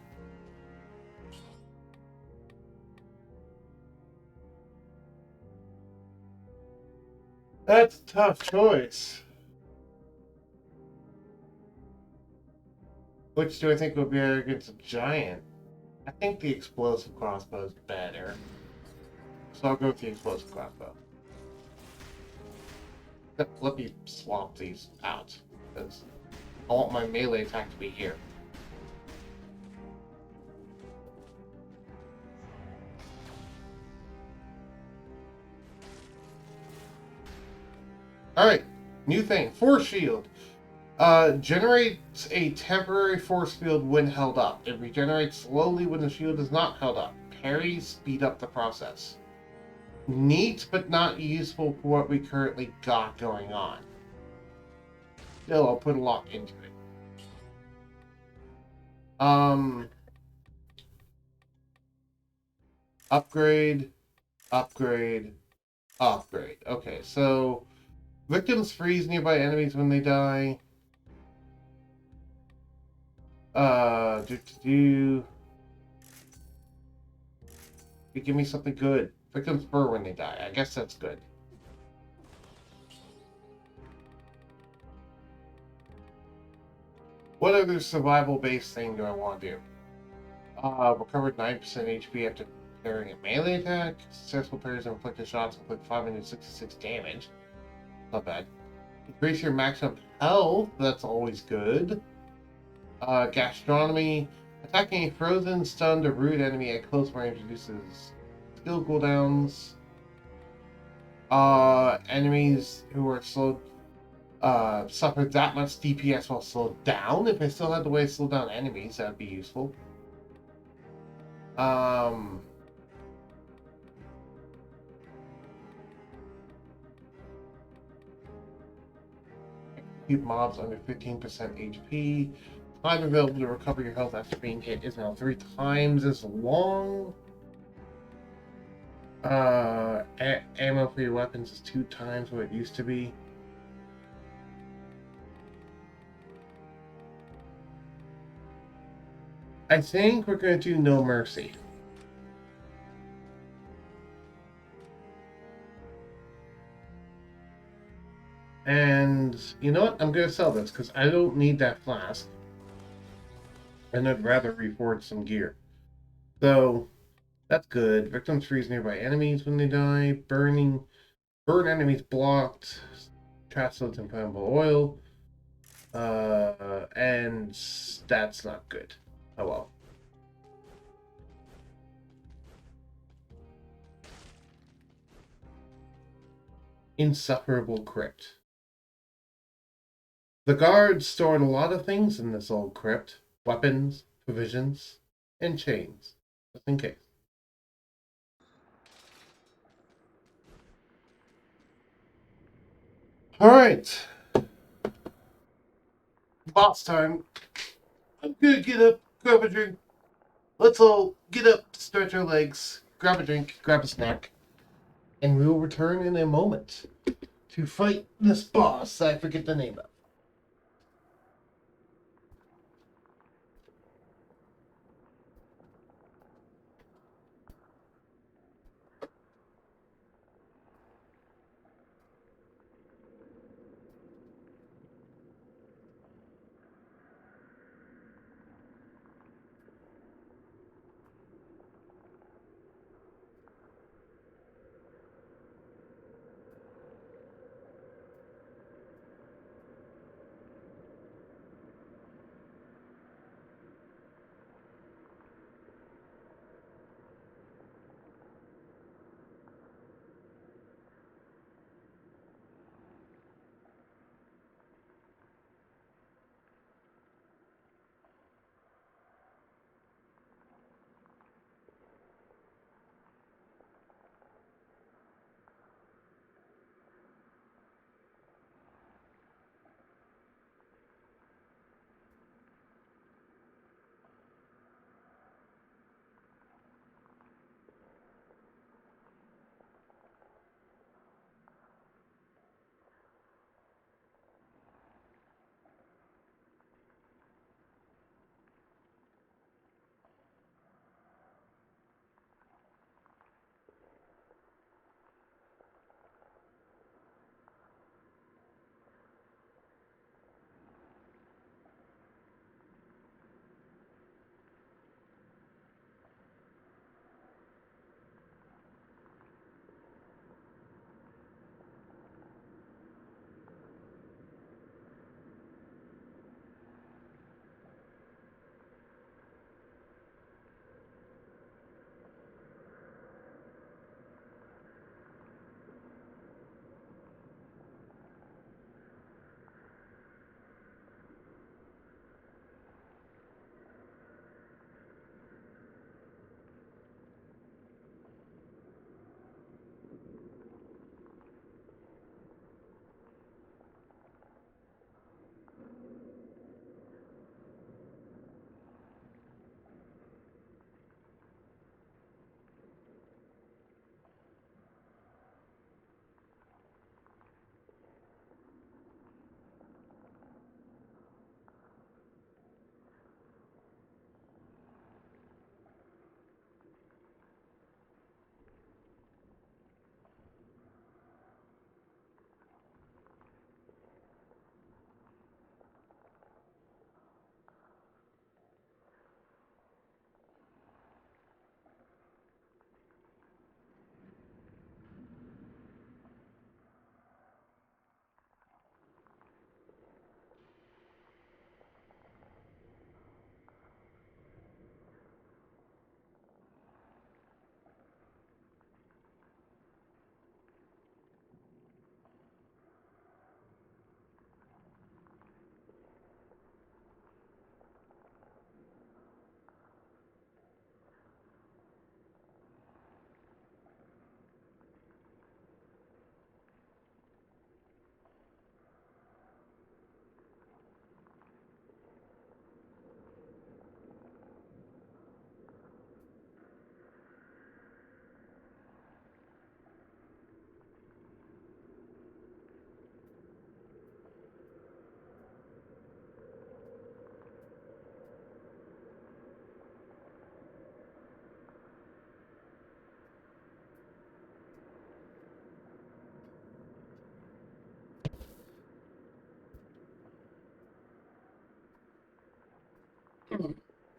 That's a tough choice. Which do I think would be better against a giant? I think the explosive crossbow is better. So I'll go with the explosive crossbow. Let me swap these out. Because I want my melee attack to be here. Alright, new thing. Force Shield. Generates a temporary force field when held up. It regenerates slowly when the shield is not held up. Parries speed up the process. Neat, but not useful for what we currently got going on. Still, I'll put a lot into it. Upgrade, upgrade, upgrade. Okay, so victims freeze nearby enemies when they die. Give me something good. Victims burn when they die. I guess that's good. What other survival-based thing do I want to do? Recovered 9% HP after parrying a melee attack. Successful parries and inflicted shots inflict 566 damage. Not bad. Increase your maximum health. That's always good. Gastronomy. Attacking a frozen, stunned, or rude enemy at close range reduces skill cooldowns. Enemies who are slowed suffer that much DPS while slowed down. If I still had the way to slow down enemies, that'd be useful. Keep mobs under 15% HP. Time available to recover your health after being hit is now 3 times as long. Ammo for your weapons is 2 times what it used to be. I think we're going to do No Mercy. And you know what? I'm going to sell this because I don't need that flask. And I'd rather reforge some gear. So, that's good. Victims freeze nearby enemies when they die. Burn enemies blocked. Traps loads inflammable oil. And that's not good. Oh well. Insufferable Crypt. The guards stored a lot of things in this old crypt. Weapons, provisions, and chains. Just in case. Alright. Boss time. I'm gonna get up, grab a drink. Let's all get up, stretch our legs, grab a drink, grab a snack, and we will return in a moment to fight this boss I forget the name of.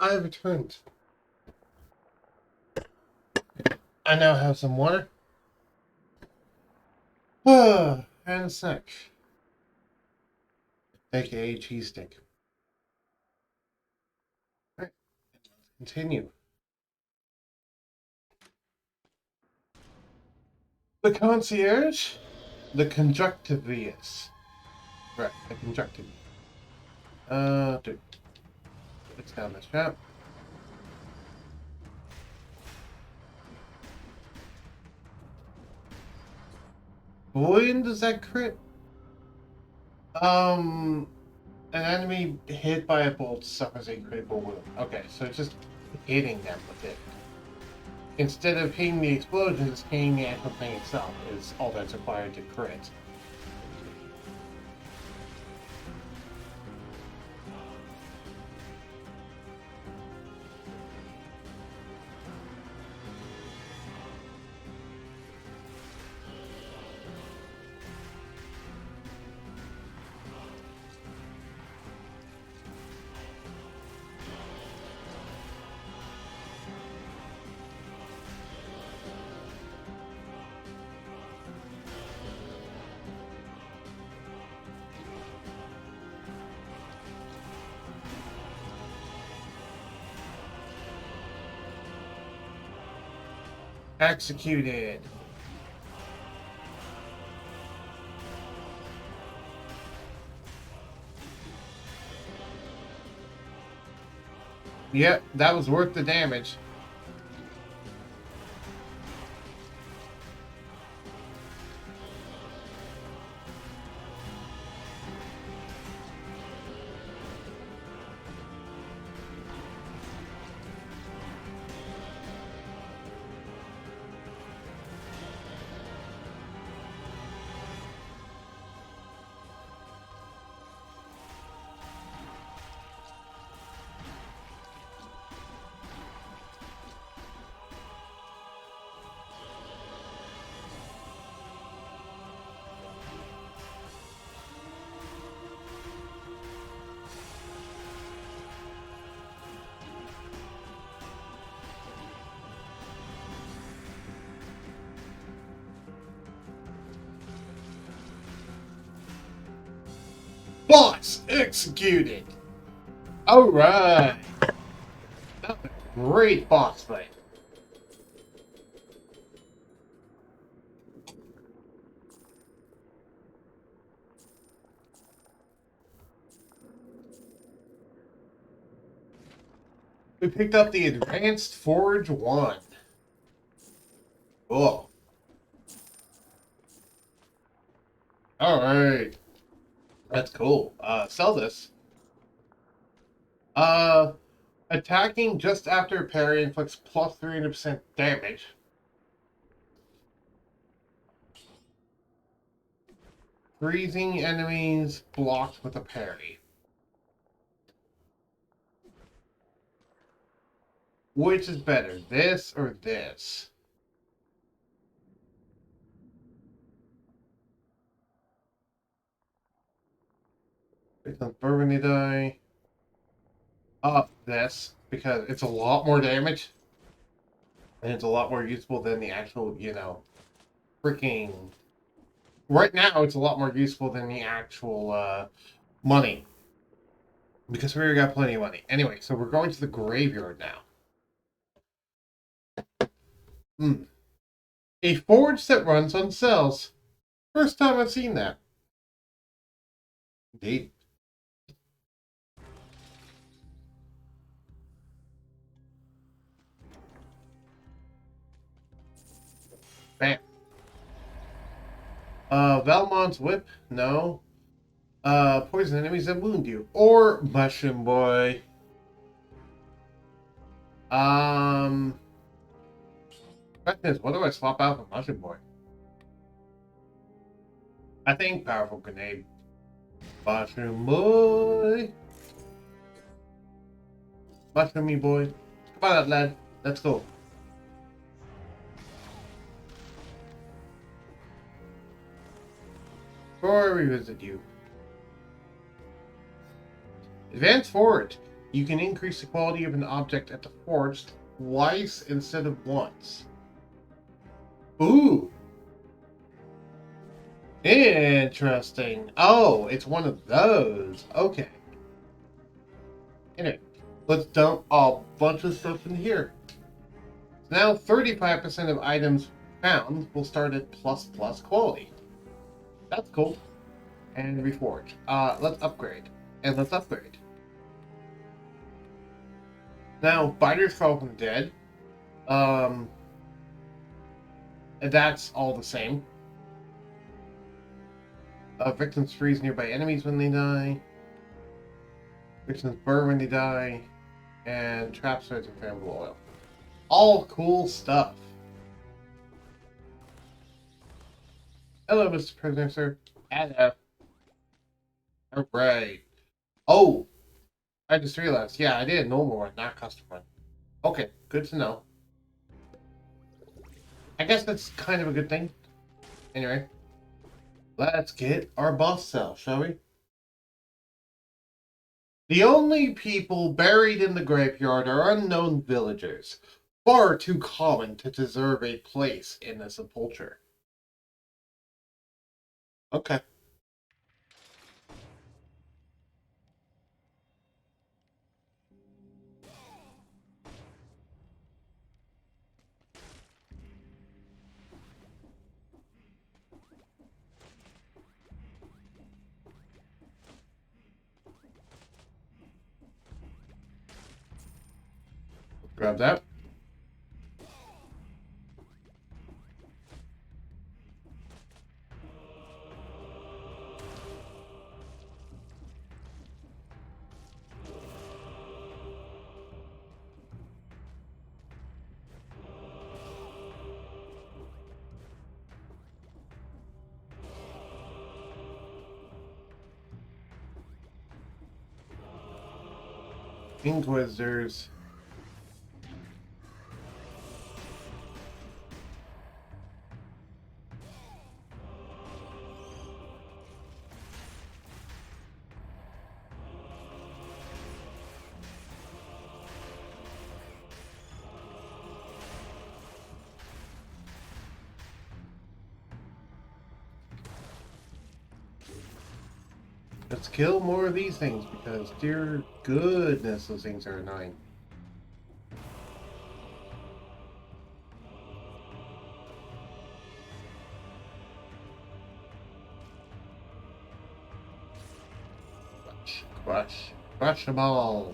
I returned. I now have some water. And a snack. AKA cheese stick. Alright, continue. The concierge, the conjunctivius. Right, the conjunctivius. Dude. Let's down this trap. When does that crit? An enemy hit by a bolt suffers a critical wound. Okay, so it's just hitting them with it. Instead of hitting the explosion, it's hitting the actual thing itself is all that's required to crit. Executed. Yep, that was worth the damage. Boss executed. Alright. That was a great boss fight. We picked up the Advanced Forge 1. Cool. Alright. That's cool. Sell this. Attacking just after parry inflicts plus 300% damage. Freezing enemies blocked with a parry. Which is better, this or this? Based on Burgundy die. This, because it's a lot more damage. And it's a lot more useful than the actual, freaking... Right now, it's a lot more useful than the actual, money. Because we already got plenty of money. Anyway, so we're going to the graveyard now. A forge that runs on cells. First time I've seen that. Indeed. Bam. Valmont's Whip? No. Poison enemies that wound you. Or Mushroom Boy. Question is, what do I swap out for Mushroom Boy? I think Powerful Grenade. Mushroom Boy. Mushroomy Boy. Come on, lad. Let's go. Before I revisit you. Advance forward. You can increase the quality of an object at the forge twice instead of once. Ooh. Interesting. Oh, it's one of those. Okay. Anyway, let's dump a bunch of stuff in here. So now 35% of items found will start at plus quality. That's cool. And reforge. Let's upgrade. And let's upgrade. Now, fighters fall from the dead. That's all the same. Victims freeze nearby enemies when they die. Victims burn when they die. And trap swords and flammable oil. All cool stuff. Hello, Mr. Prisoner, sir. Hello. Alright. Oh! I just realized. Yeah, I did a normal one, not custom one. Okay, good to know. I guess that's kind of a good thing. Anyway. Let's get our boss cell, shall we? The only people buried in the graveyard are unknown villagers, far too common to deserve a place in the sepulchre. Okay. Grab that. Inquisitors. Let's kill more of these things because, dear goodness, those things are annoying. Crush them all.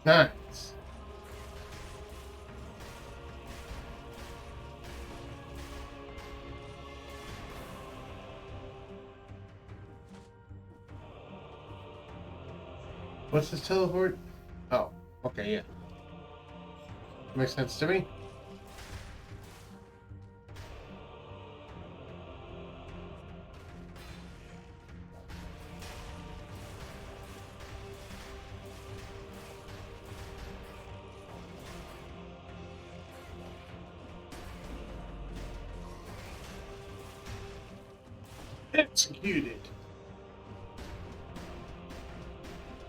Nice. What's this teleport? Oh, okay, yeah. Makes sense to me. Executed.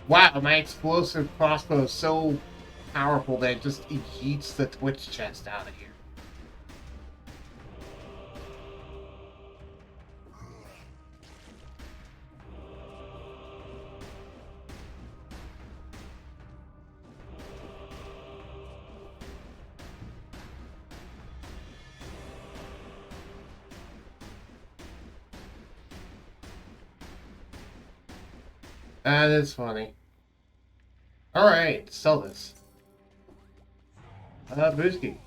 Wow, my explosive crossbow is so powerful that it just yeets the Twitch chest out of here. That is funny. Alright, sell this. Booski.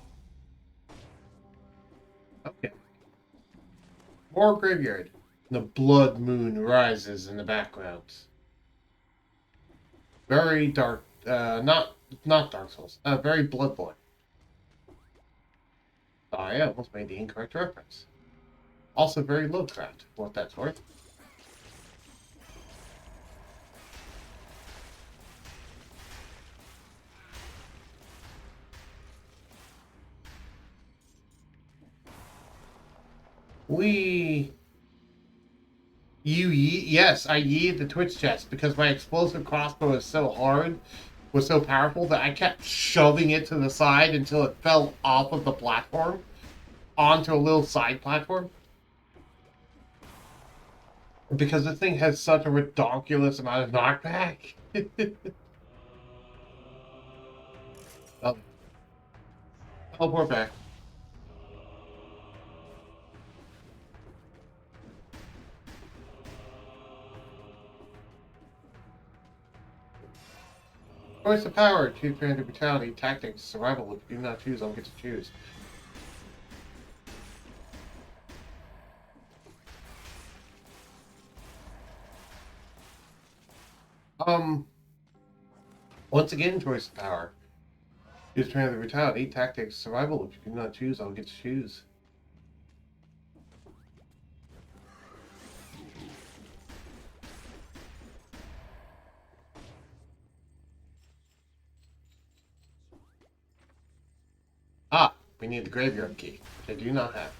Okay. More graveyard. The blood moon rises in the background. Very dark. Not Dark Souls. Very Bloodborne. I almost made the incorrect reference. Also very low craft, what that's worth. Yes, I yeeted the Twitch chest because my explosive crossbow was so powerful that I kept shoving it to the side until it fell off of the platform onto a little side platform. Because this thing has such a ridiculous amount of knockback. Oh, teleport back. Choice of power, choose random brutality, tactics, survival. If you do not choose, I'll get to choose. Once again, choice of power. Choose random brutality, tactics, survival. If you do not choose, I'll get to choose. Ah, we need the graveyard key, which I do not have.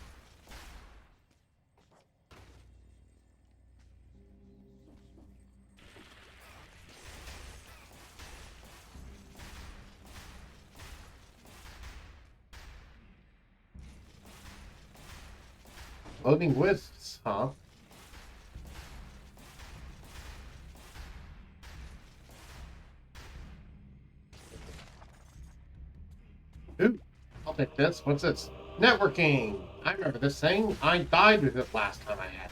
Loading wisps, huh? Ooh, I'll take this. What's this? Networking! I remember this thing. I died with it last time I had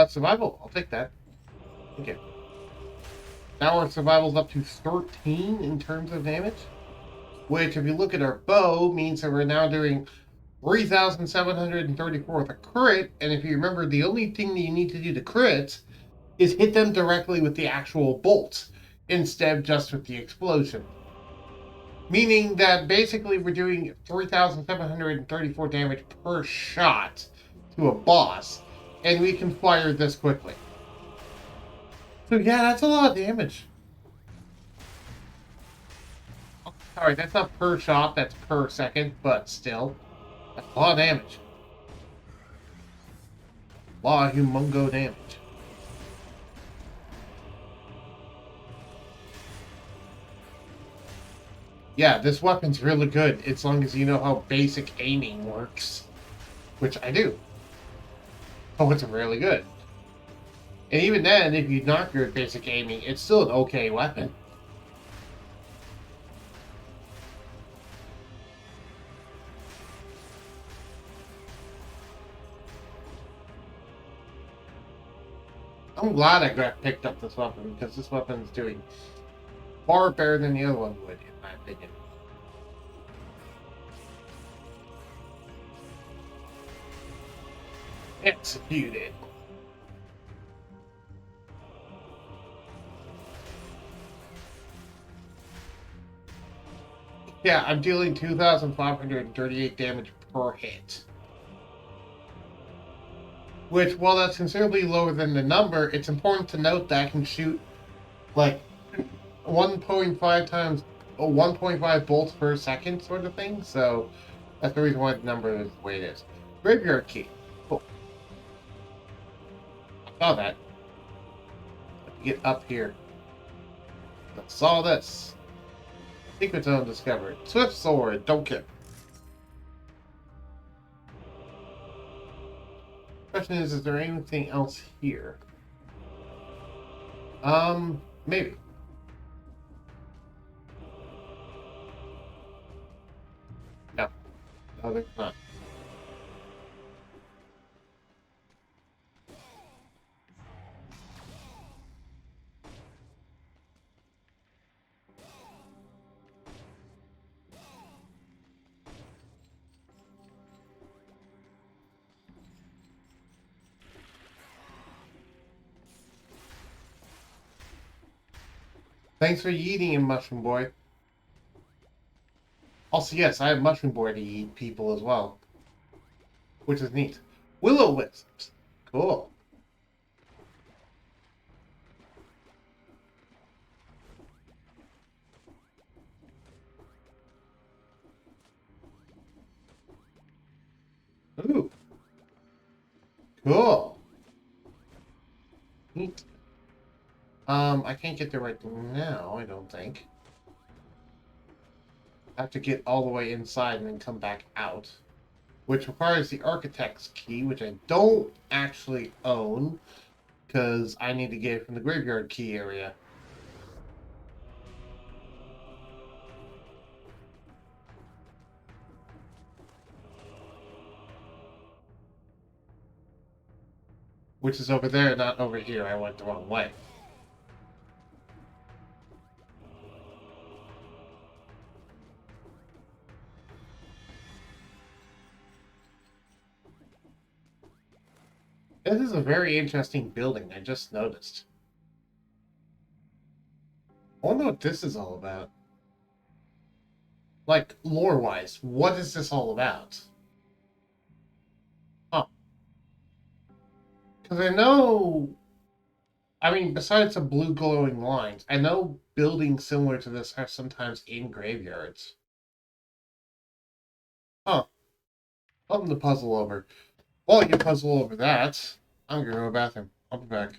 it. Survival. I'll take that. Okay. Now our survival's up to 13 in terms of damage. Which, if you look at our bow, means that we're now doing 3,734 with a crit. And if you remember, the only thing that you need to do to crits is hit them directly with the actual bolts instead of just with the explosion. Meaning that basically we're doing 3,734 damage per shot to a boss, and we can fire this quickly. So yeah, that's a lot of damage. Sorry, that's not per shot, that's per second, but still, that's a lot of damage. A lot of humongo damage. Yeah, this weapon's really good as long as you know how basic aiming works, which I do. Oh, it's really good. And even then, if you knock your basic aiming, it's still an okay weapon. I'm glad I picked up this weapon because this weapon's doing far better than the other one would, in my opinion. Executed. Yeah, I'm dealing 2,538 damage per hit. Which, while that's considerably lower than the number, it's important to note that I can shoot like 1.5 times 1.5 bolts per second sort of thing. So that's the reason why the number is the way it is. Graveyard key. Cool. I saw that. Let me get up here. I saw this. Secret zone discovered. Swift sword. Don't care. Question is there anything else here? Maybe. No. No, there's not. Thanks for eating him, Mushroom Boy. Also, yes, I have mushroom boy to eat people as well, which is neat. Willow wisps. Cool. Ooh. Cool. Neat. I can't get there right now, I don't think. I have to get all the way inside and then come back out, which requires the architect's key, which I don't actually own, because I need to get it from the graveyard key area. Which is over there, not over here. I went the wrong way. This is a very interesting building, I just noticed. I wonder what this is all about. Like, lore-wise, what is this all about? Huh. Because I know... I mean, besides the blue glowing lines, I know buildings similar to this are sometimes in graveyards. Huh. Something to puzzle over. While you puzzle over that, I'm gonna go to the bathroom. I'll be back.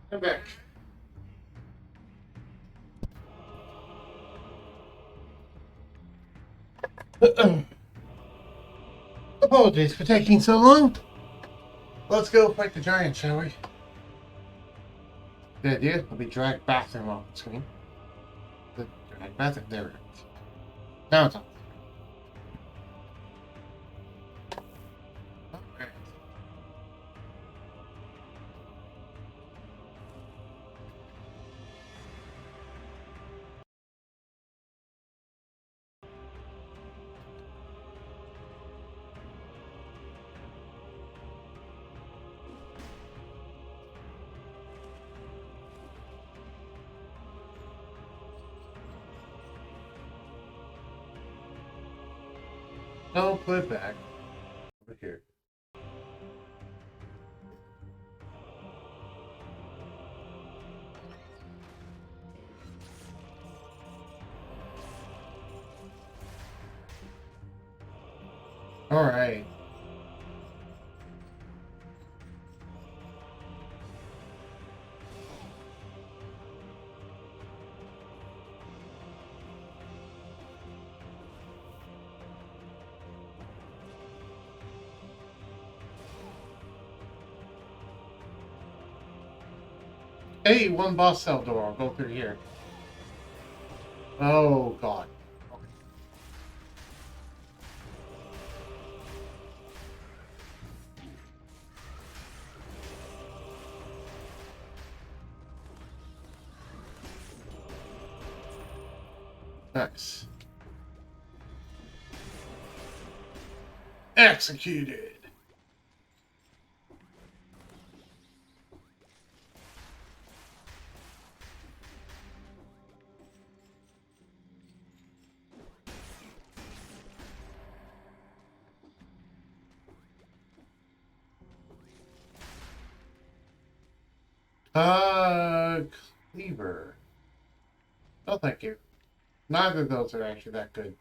I'm back. Apologies for taking so long. Let's go fight the giant, shall we? The idea will be drag bathroom off the screen. The drag bathroom, there it is. Now it's on. Alright. No, put it back. Over here. Alright. Hey, one boss cell door. I'll go through here. Oh, God. Okay. Nice. Executed. Cleaver. Oh, thank you. Neither of those are actually that good.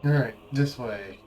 Alright, this way.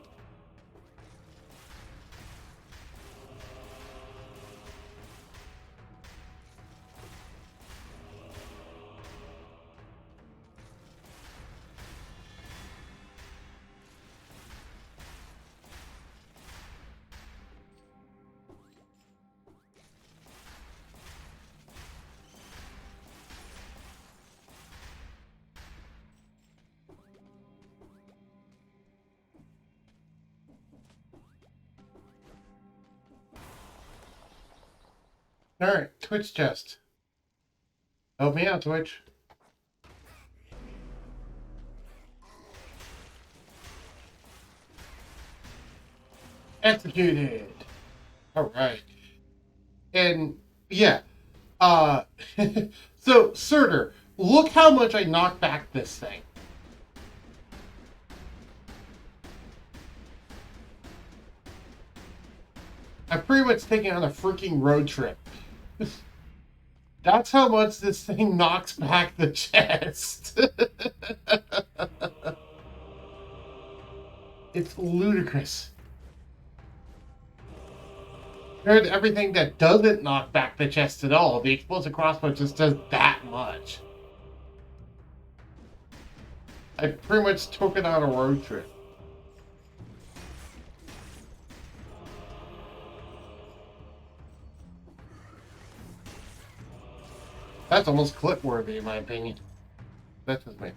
Alright, Twitch chest. Help me out, Twitch. Executed. Alright. And, yeah. So, Surtur, look how much I knocked back this thing. I'm pretty much taking on a freaking road trip. That's how much this thing knocks back the chest. It's ludicrous. Compared to everything that doesn't knock back the chest at all, the explosive crossbow just does that much. I pretty much took it on a road trip. That's almost clip-worthy, in my opinion. That's just me.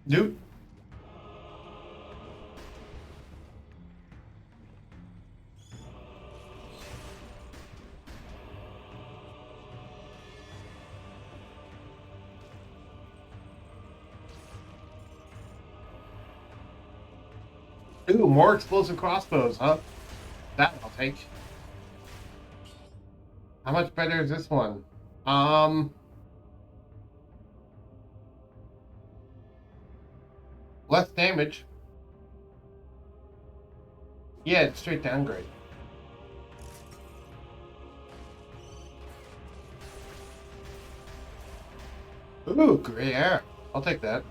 Dude. Ooh, more explosive crossbows, huh? That I'll take. How much better is this one? Less damage. Yeah, it's straight downgrade. Ooh, great air. I'll take that.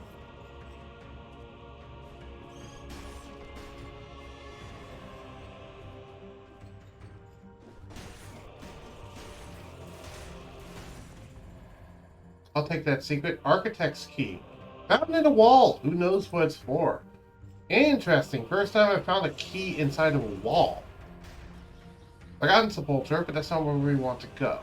I'll take that secret architect's key. Found in a wall. Who knows what it's for? Interesting. First time I found a key inside of a wall. I got Insufferable, but that's not where we want to go.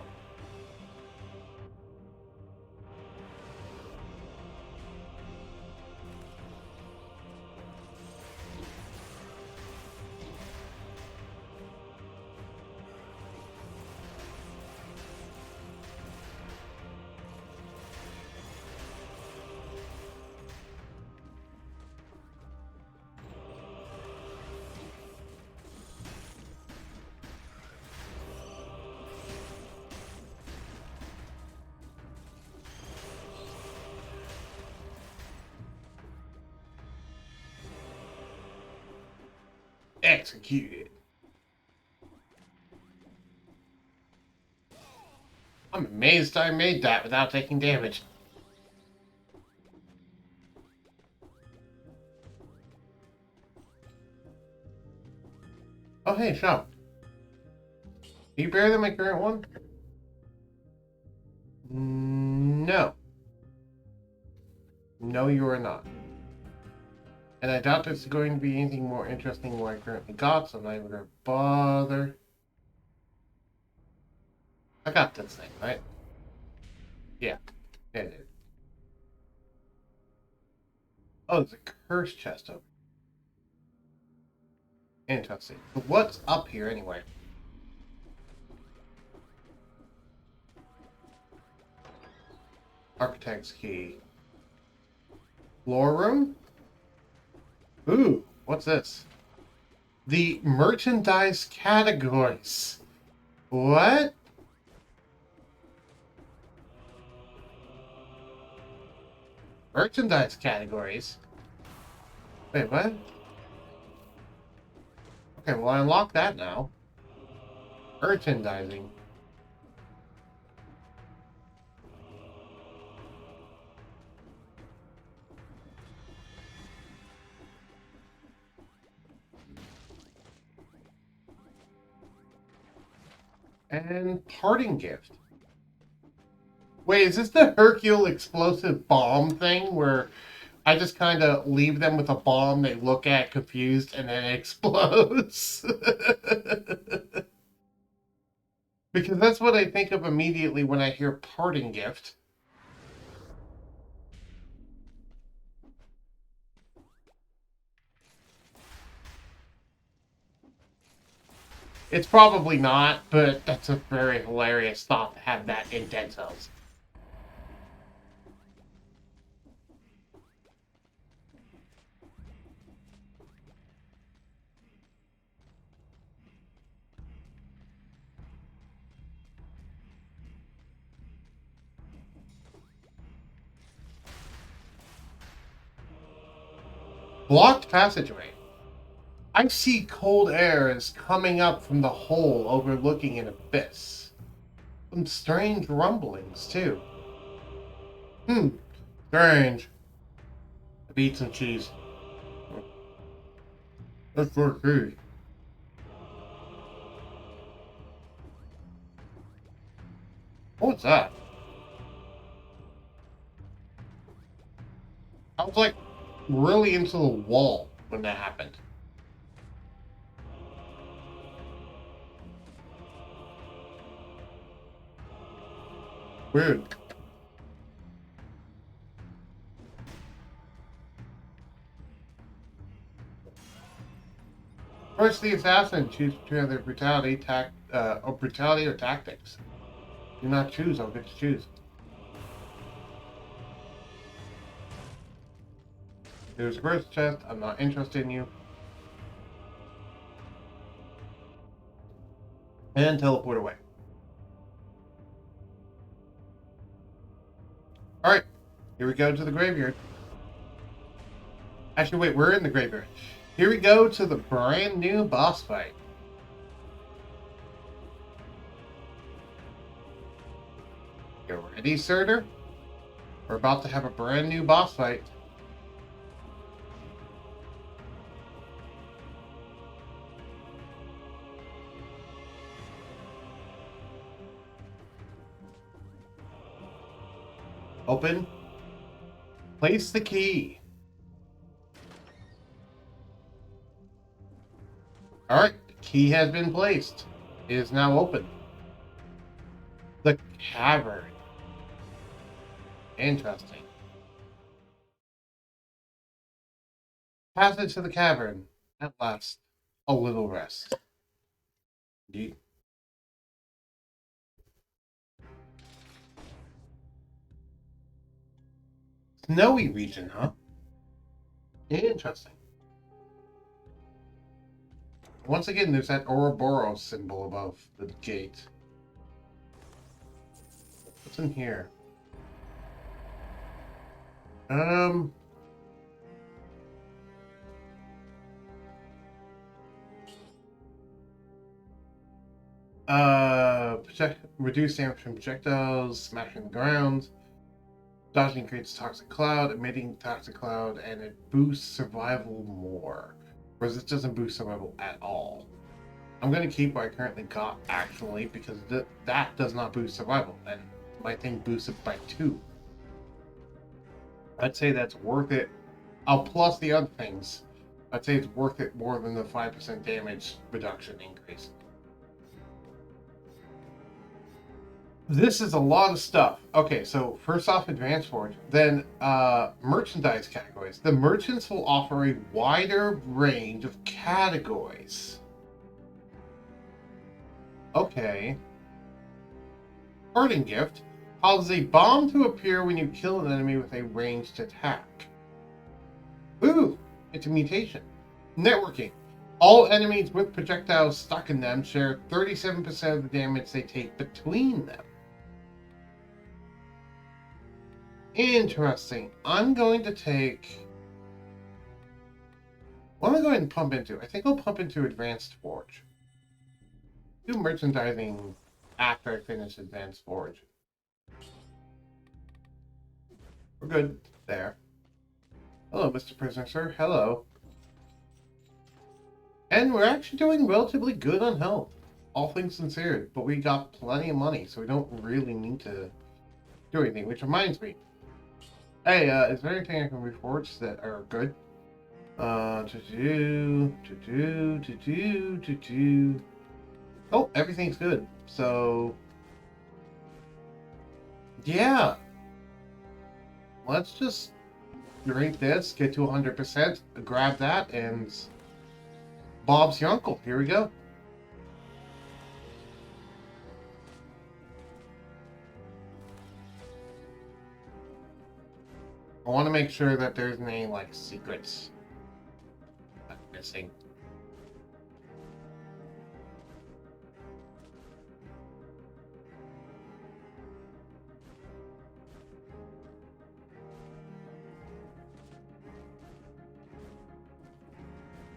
Executed. I'm amazed I made that without taking damage. Oh, hey, shop. Are you better than my current one? No. No, you are not. And I doubt there's going to be anything more interesting than what I currently got, so I'm not even going to bother. I got this thing, right? Yeah. It is. Oh, there's a curse chest over. Interesting. But what's up here anyway? Architect's key. Floor room? Ooh, what's this? The merchandise categories. What? Merchandise categories? Wait, what? Okay, well, I unlock that now. Merchandising. And parting gift. Wait, is this the Hercule explosive bomb thing where I just kind of leave them with a bomb they look at confused and then it explodes? Because that's what I think of immediately when I hear parting gift. It's probably not, but that's a very hilarious thought to have that in Dead Cells. Blocked passageway. I see cold air is coming up from the hole overlooking an abyss. Some strange rumblings, too. Strange. I've eaten some cheese. That's for cheese. What's that? I was like really into the wall when that happened. Weird. First, the assassin. Choose between either brutality or tactics. Do not choose. I'll get to choose. There's a first chest. I'm not interested in you. And teleport away. Alright. Here we go to the graveyard. Actually, wait. We're in the graveyard. Here we go to the brand new boss fight. You ready, Surtur? We're about to have a brand new boss fight. Open. Place the key. Alright, the key has been placed. It is now open. The cavern. Interesting. Passage to the cavern. At last, a little rest. Indeed. Snowy region, huh? Interesting. Once again, there's that Ouroboros symbol above the gate. What's in here? Reduce damage from projectiles, smashing the ground. Dodging creates toxic cloud, emitting toxic cloud, and it boosts survival more. Whereas this doesn't boost survival at all. I'm going to keep what I currently got, actually, because that does not boost survival, and my thing boosts it by 2. I'd say that's worth it. I'll plus the other things. I'd say it's worth it more than the 5% damage reduction increase. This is a lot of stuff. Okay, so first off, Advanced Forge. Then merchandise categories. The merchants will offer a wider range of categories. Okay. Parting gift. Causes a bomb to appear when you kill an enemy with a ranged attack. Ooh, it's a mutation. Networking. All enemies with projectiles stuck in them share 37% of the damage they take between them. Interesting. I'm going to take... What am I going to pump into? I think I'll pump into Advanced Forge. Do merchandising after I finish Advanced Forge. We're good there. Hello, Mr. Prisoner, sir. Hello. And we're actually doing relatively good on health. All things considered. But we got plenty of money, so we don't really need to do anything. Which reminds me. Hey, is there anything I can reforge that are good? Oh, everything's good. So, yeah. Let's just drink this, get to 100%, grab that, and Bob's your uncle. Here we go. I want to make sure that there's any, like, secrets I'm missing.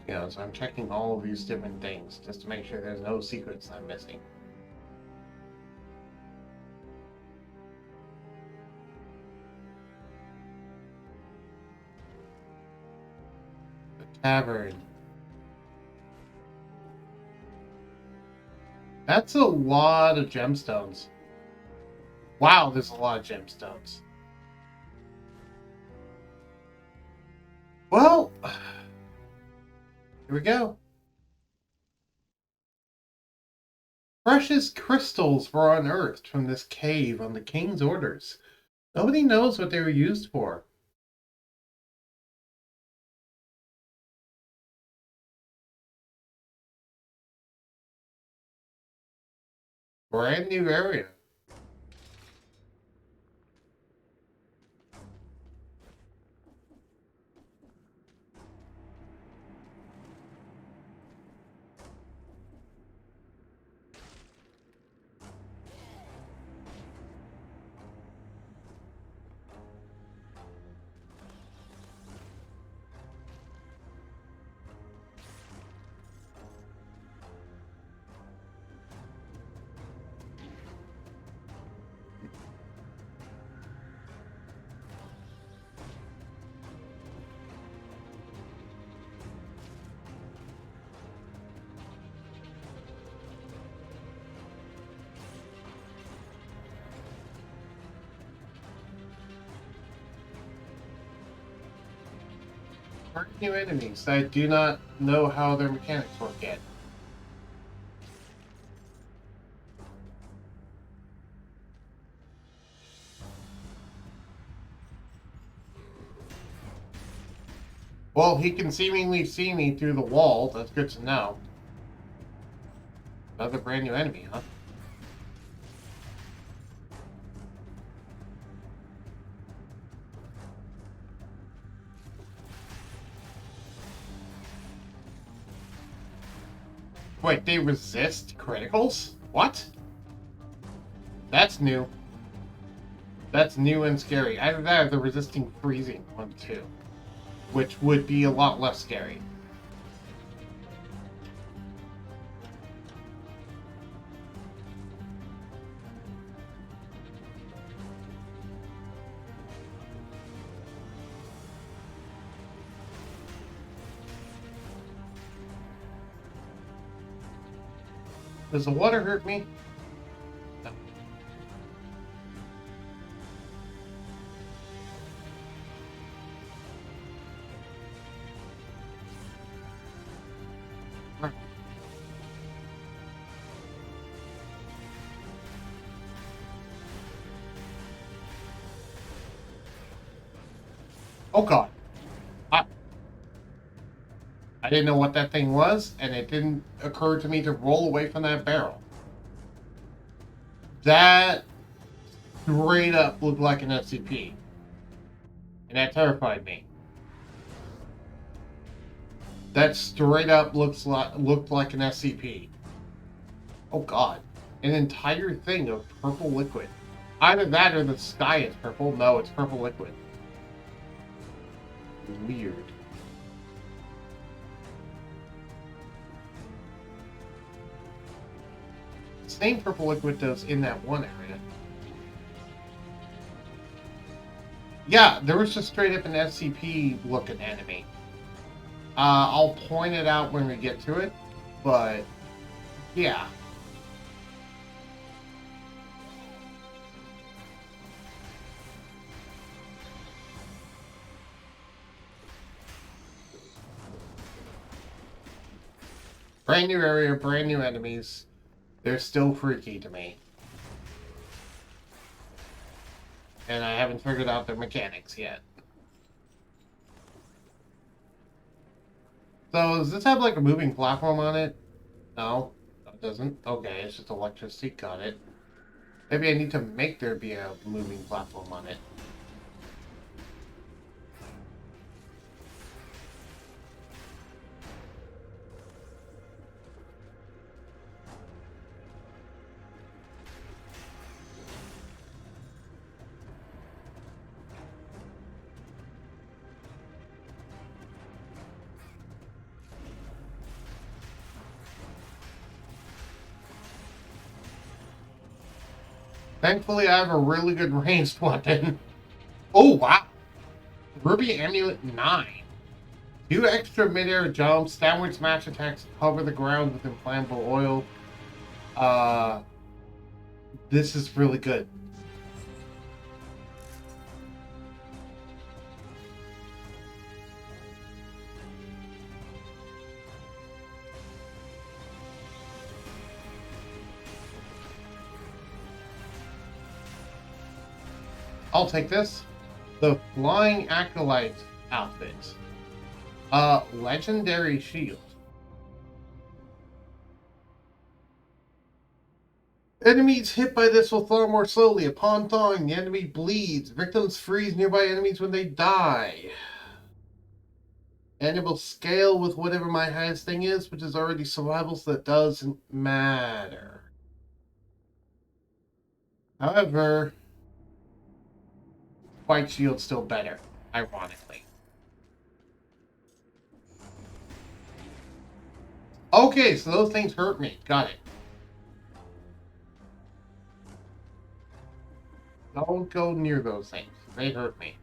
You know, so I'm checking all of these different things just to make sure there's no secrets I'm missing. Tavern. That's a lot of gemstones. Wow, there's a lot of gemstones. Well, here we go. Precious crystals were unearthed from this cave on the king's orders. Nobody knows what they were used for. Brand new area. New enemies. I do not know how their mechanics work yet. Well, he can seemingly see me through the wall. That's good to know. Another brand new enemy, huh? Wait, they resist criticals? What? That's new. That's new and scary. Either that or the resisting freezing one too. Which would be a lot less scary. Does the water hurt me? No. Oh god. I didn't know what that thing was, and it didn't occur to me to roll away from that barrel. That straight up looked like an SCP. And that terrified me. That straight up looked like an SCP. Oh god. An entire thing of purple liquid. Either that or the sky is purple. No, it's purple liquid. Weird. Same purple liquid does in that one area. Yeah, there was just straight up an SCP looking enemy. I'll point it out when we get to it, but yeah. Brand new area, brand new enemies. They're still freaky to me. And I haven't figured out their mechanics yet. So, does this have like a moving platform on it? No, it doesn't. Okay, it's just electricity. Got it. Maybe I need to make there be a moving platform on it. Thankfully, I have a really good ranged weapon. Oh, wow. Ruby Amulet 9. 2 extra midair jumps, downward smash attacks, cover the ground with inflammable oil. This is really good. I'll take this. The Flying Acolyte outfit. Legendary shield. Enemies hit by this will thaw more slowly. Upon thawing, the enemy bleeds. Victims freeze nearby enemies when they die. And it will scale with whatever my highest thing is, which is already survival, so that doesn't matter. However, White Shield's still better, ironically. Okay, so those things hurt me. Got it. Don't go near those things. They hurt me.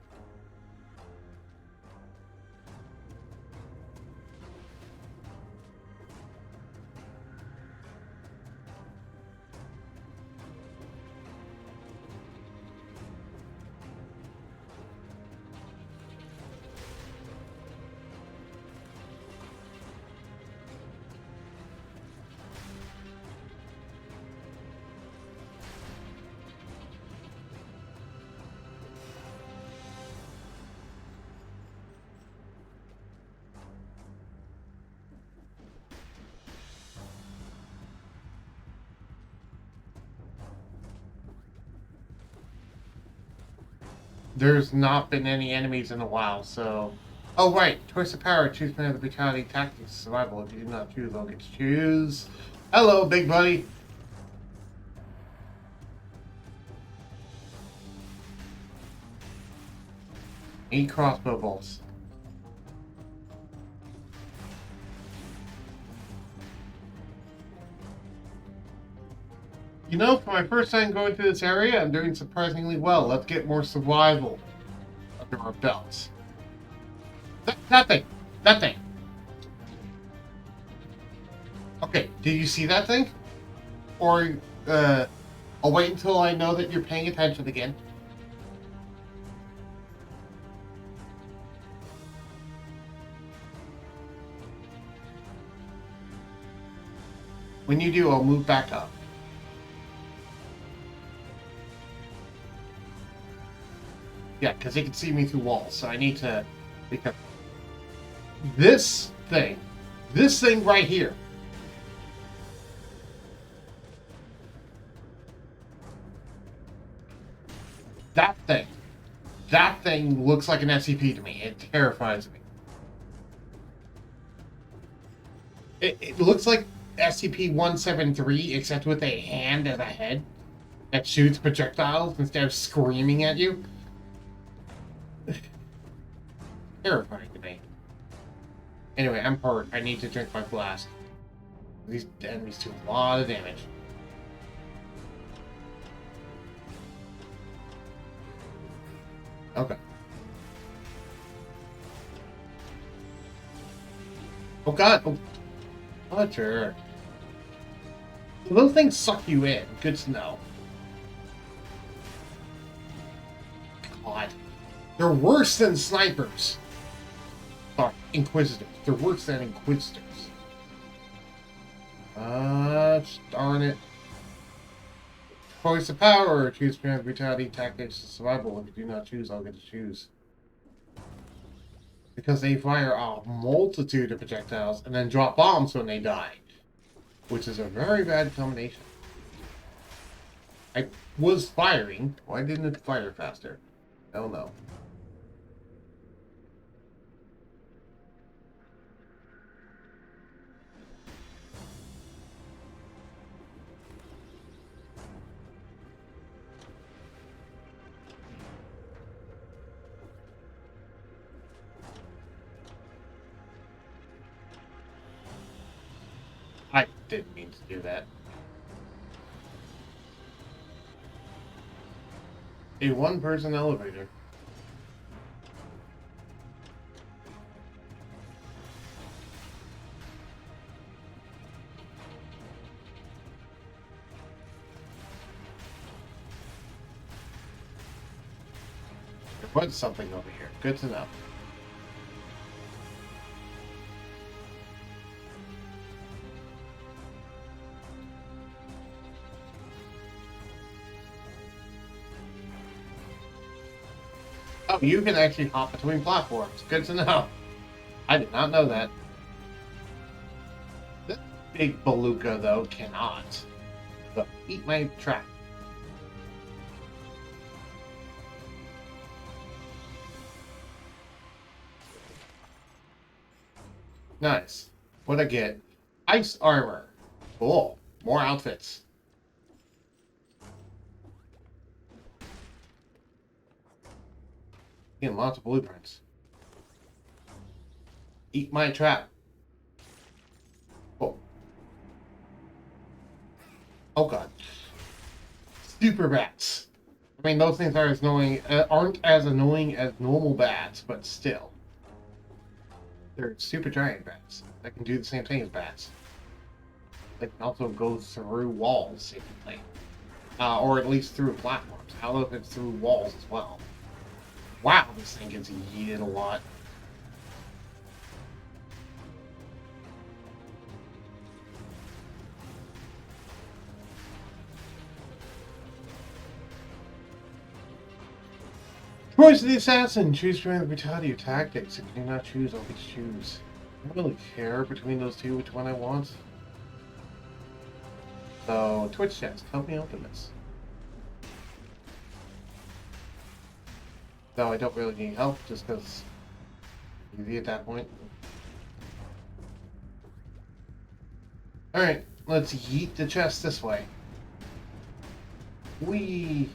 There's not been any enemies in a while, so... Oh, right. Choice of power. Choose one of the brutality, tactics, survival. If you do not choose, I'll get to choose. Hello, big buddy. Eight crossbow bolts. You know, for my first time going through this area, I'm doing surprisingly well. Let's get more survival under our belts. That thing! That thing! Okay, did you see that thing? Or, I'll wait until I know that you're paying attention again. When you do, I'll move back up. Yeah, because he can see me through walls, so I need to... Because this thing right here, that thing looks like an SCP to me. It terrifies me. It looks like SCP-173, except with a hand as a head that shoots projectiles instead of screaming at you. Terrifying to me. Anyway, I'm hurt. I need to drink my flask. These enemies do a lot of damage. Okay. Oh god! Oh, Fletcher. Those things suck you in. Good to know. God. They're worse than snipers. Sorry, Inquisitors. They're worse than Inquisitors. Darn it. Choice of power. Choose command, brutality, tactics, survival. If you do not choose, I'll get to choose. Because they fire a multitude of projectiles and then drop bombs when they die. Which is a very bad combination. I was firing. Why didn't it fire faster? I don't know. I didn't mean to do that. A one-person elevator. There was something over here. Good to know. Oh, you can actually hop between platforms. Good to know. I did not know that. This big beluga, though, cannot. But eat my trap. Nice. What'd I get? Ice armor. Cool. More outfits. Getting lots of blueprints. Eat my trap. Oh. Oh god. Super bats. I mean, those things aren't as annoying as normal bats, but still. They're super giant bats that can do the same thing as bats. They can also go through walls, seemingly. Or at least through platforms. I don't know if it's through walls as well. Wow, this thing gets yeeted a lot. Choice of the assassin. Choose between the brutality or tactics. If you do not choose, I'll get to choose. I don't really care between those two which one I want. So, Twitch chat, help me open this. No, I don't really need help, just because easy at that point. Alright, let's yeet the chest this way. Whee!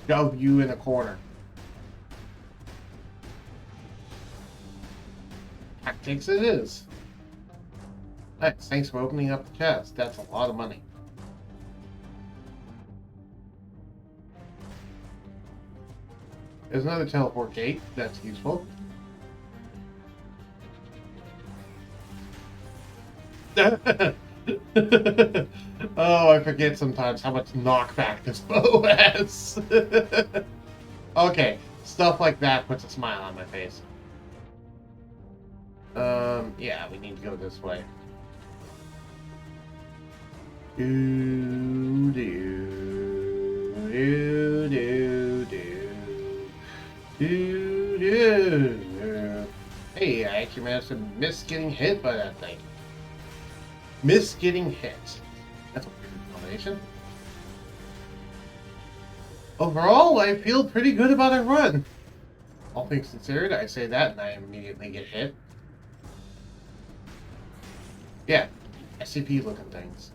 Shove you in a corner. Tactics it is. Nice, thanks for opening up the chest. That's a lot of money. There's another teleport gate. That's useful. Oh, I forget sometimes how much knockback this bow has. Okay, stuff like that puts a smile on my face. Yeah, we need to go this way. Do do do do do do. Hey, I actually managed to miss getting hit by that thing. Miss getting hit. That's a weird combination. Overall, I feel pretty good about our run. All things considered, I say that and I immediately get hit. Yeah, SCP looking things.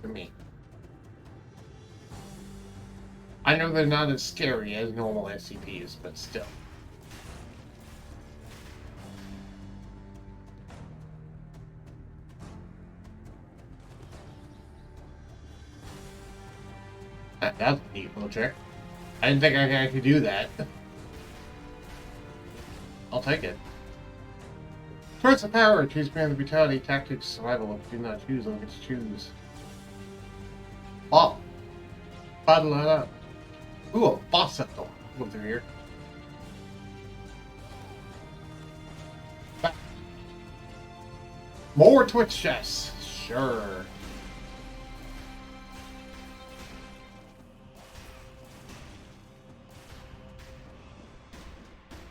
For me. I know they're not as scary as normal SCPs, but still. That's a neat little trick. I didn't think I could actually do that. I'll take it. Towards the power, choose between the brutality, tactics, survival. If you do not choose, I'll get to choose. Oh! Bottle that up. Ooh, a boss scepter. Go through here. Back. More Twitch chests. Sure.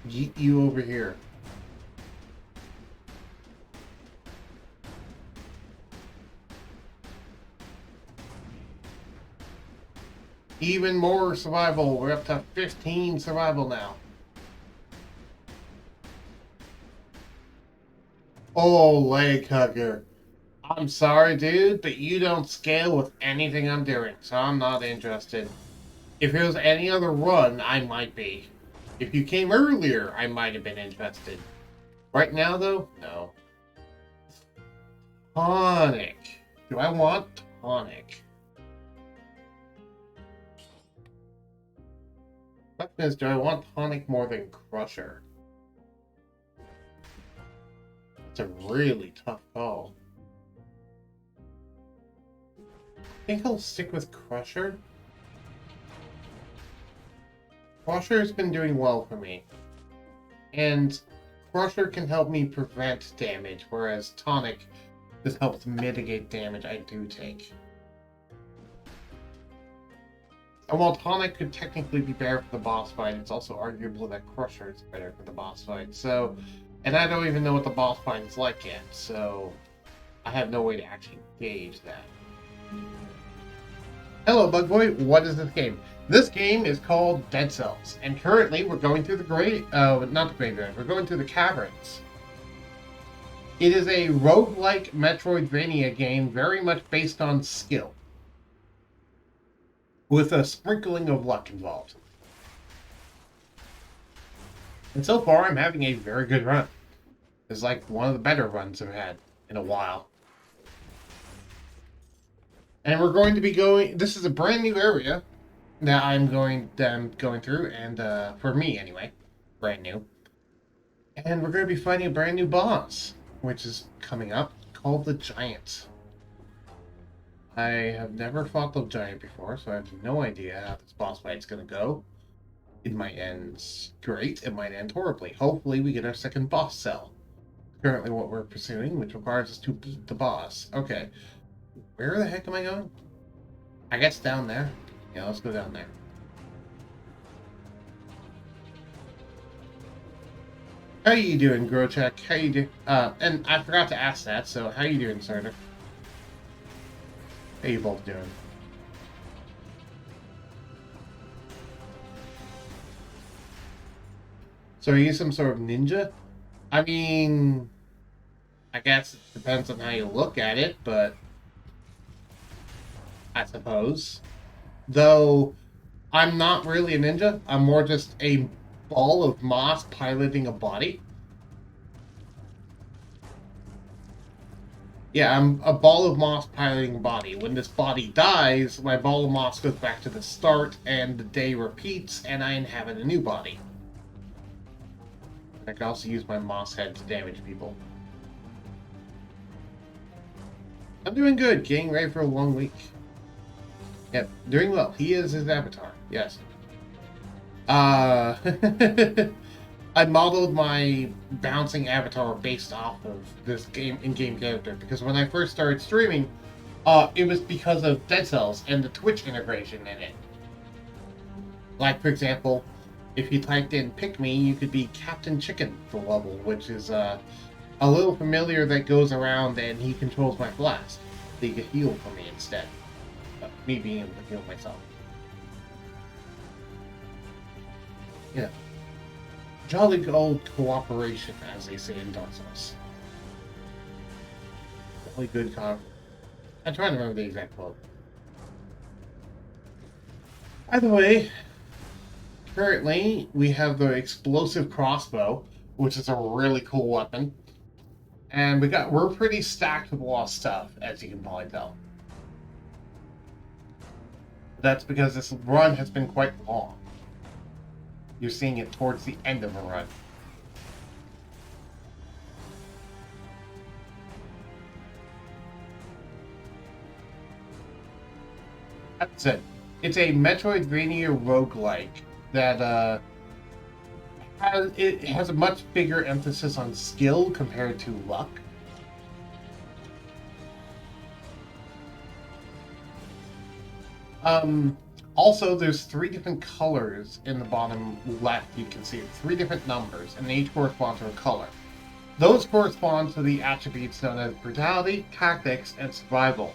Yeet you over here. Even more survival. We're up to 15 survival now. Oh, leg hugger. I'm sorry, dude, but you don't scale with anything I'm doing, so I'm not interested. If it was any other run, I might be. If you came earlier, I might have been interested. Right now, though, no. Tonic. Do I want tonic? Question is, do I want tonic more than Crusher? It's a really tough call. I think I'll stick with Crusher. Crusher's been doing well for me. And Crusher can help me prevent damage, whereas Tonic just helps mitigate damage I do take. And while Tonic could technically be better for the boss fight, it's also arguable that Crusher is better for the boss fight. So, And I don't even know what the boss fight is like yet, so I have no way to actually gauge that. Hello, Bug Boy. What is this game? This game is called Dead Cells, and currently we're going through not the graveyard, we're going through the caverns. It is a roguelike Metroidvania game very much based on skill, with a sprinkling of luck involved. And so far, I'm having a very good run. It's like one of the better runs I've had in a while. And we're going to be going... This is a brand new area that I'm going through, and for me anyway, brand new. And we're going to be fighting a brand new boss, which is coming up, called the Giant. I have never fought the Giant before, so I have no idea how this boss fight's going to go. It might end great, it might end horribly. Hopefully we get our second boss cell. Currently what we're pursuing, which requires us to beat the boss. Okay. Where the heck am I going? I guess down there. Yeah, let's go down there. How you doing, Rougelike? How you doing? And I forgot to ask that, so how you doing, Sartor? How you both doing? So are you some sort of ninja? I mean, I guess it depends on how you look at it, but I suppose. Though, I'm not really a ninja. I'm more just a ball of moss piloting a body. Yeah, I'm a ball of moss piloting a body. When this body dies, my ball of moss goes back to the start, and the day repeats, and I inhabit a new body. I can also use my moss head to damage people. I'm doing good, getting ready for a long week. Yep, doing well. He is his avatar, yes. I modeled my bouncing avatar based off of this in-game character, because when I first started streaming, it was because of Dead Cells and the Twitch integration in it. Like, for example, if you typed in Pick Me, you could be Captain Chicken for level, which is a little familiar that goes around and he controls my blast. So you can heal for me instead. Me being able to heal myself. Yeah. Jolly old cooperation, as they say in Dark Souls. Really good I'm trying to remember the exact quote. By the way, currently we have the explosive crossbow, which is a really cool weapon. And we're pretty stacked with a lot of stuff, as you can probably tell. That's because this run has been quite long. You're seeing it towards the end of a run. That's it. It's a Metroidvania roguelike that has a much bigger emphasis on skill compared to luck. Also, there's 3 different colors in the bottom left. You can see 3 different numbers, and they each correspond to a color. Those correspond to the attributes known as brutality, tactics, and survival.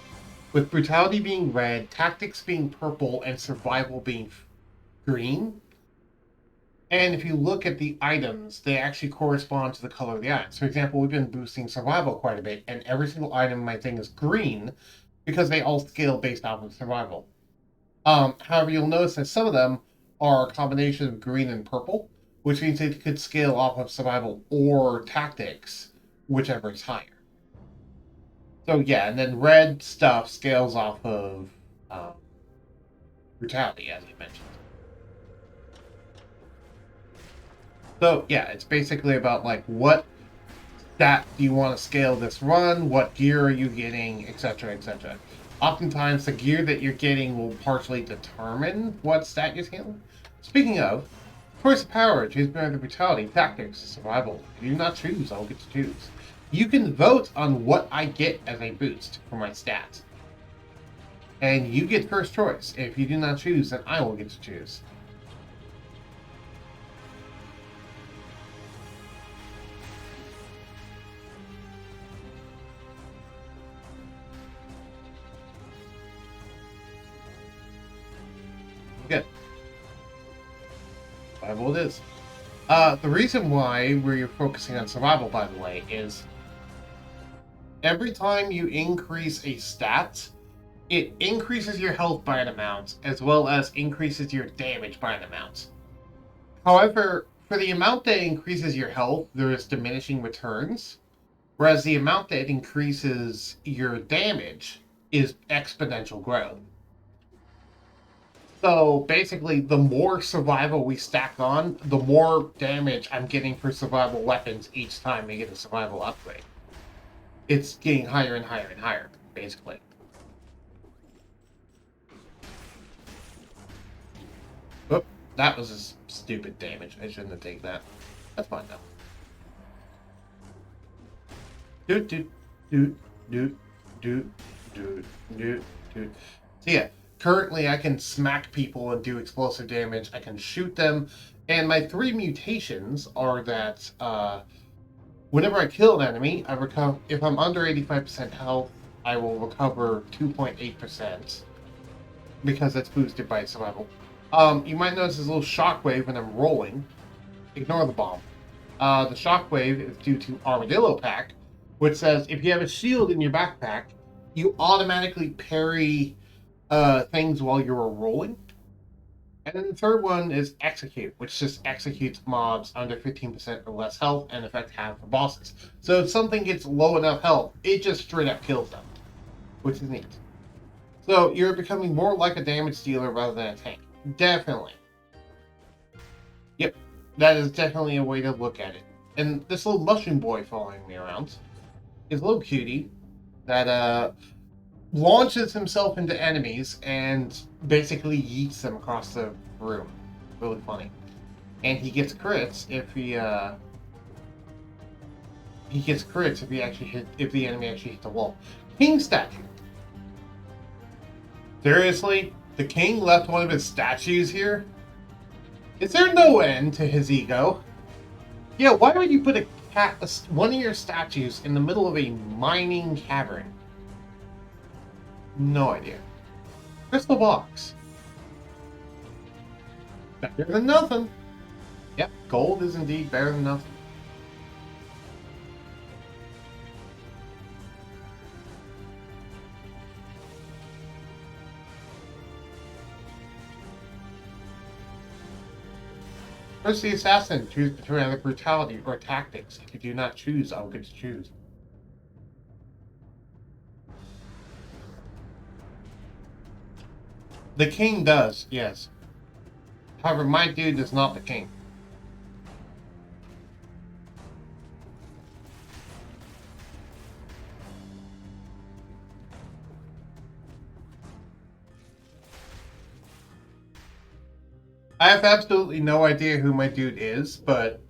With brutality being red, tactics being purple, and survival being green. And if you look at the items, they actually correspond to the color of the items. For example, we've been boosting survival quite a bit, and every single item in my thing is green because they all scale based off of survival. However, you'll notice that some of them are a combination of green and purple, which means they could scale off of survival or tactics, whichever is higher. So yeah, and then red stuff scales off of brutality, as you mentioned. So yeah, it's basically about like what stat do you want to scale this run, what gear are you getting, etc., etc. Oftentimes, the gear that you're getting will partially determine what stat you're scaling. Speaking of, choice of power, choose between the brutality, tactics, survival. If you do not choose, I'll get to choose. You can vote on what I get as a boost for my stats. And you get first choice. If you do not choose, then I will get to choose. survival it is. The reason why we're focusing on survival, by the way, is every time you increase a stat, it increases your health by an amount, as well as increases your damage by an amount. However, for the amount that increases your health, there is diminishing returns, whereas the amount that increases your damage is exponential growth. So basically, the more survival we stack on, the more damage I'm getting for survival weapons each time we get a survival upgrade. It's getting higher and higher and higher, basically. Oop, that was a stupid damage. I shouldn't have taken that. That's fine though. Doot doot doot doot doot doot doot doot. So yeah, currently I can smack people and do explosive damage. I can shoot them, and my 3 mutations are that whenever I kill an enemy, I recover. If I'm under 85% health, I will recover 2.8% because that's boosted by survival. You might notice this little shockwave when I'm rolling. Ignore the bomb. The shockwave is due to Armadillo Pack, which says if you have a shield in your backpack, you automatically parry things while you're rolling. And then the third one is Execute, which just executes mobs under 15% or less health and affect half the bosses. So if something gets low enough health, it just straight up kills them, which is neat. So you're becoming more like a damage dealer rather than a tank. Definitely. Yep, that is definitely a way to look at it. And this little mushroom boy following me around is a little cutie that launches himself into enemies and basically yeets them across the room. Really funny. And he gets crits if he gets crits if the enemy actually hits the wall. King statue. Seriously? The king left one of his statues here? Is there no end to his ego? Yeah, why would you put one of your statues in the middle of a mining cavern? No idea. Crystal box. Better than nothing. Yep, gold is indeed better than nothing. First the assassin, choose between either brutality or tactics. If you do not choose, I will get to choose. The king does, yes. However, my dude is not the king. I have absolutely no idea who my dude is, but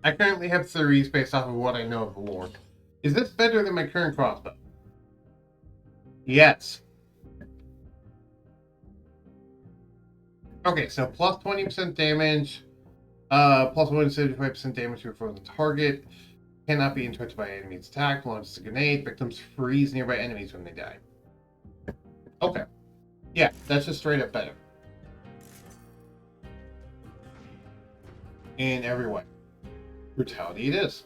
I currently have theories based off of what I know of the lore. Is this better than my current crossbow? Yes. Okay, so plus 20% damage, plus 175% damage before the target, cannot be interrupted by enemy's attack, launches a grenade, victims freeze nearby enemies when they die. Okay. Yeah, that's just straight up better. In every way. Brutality it is.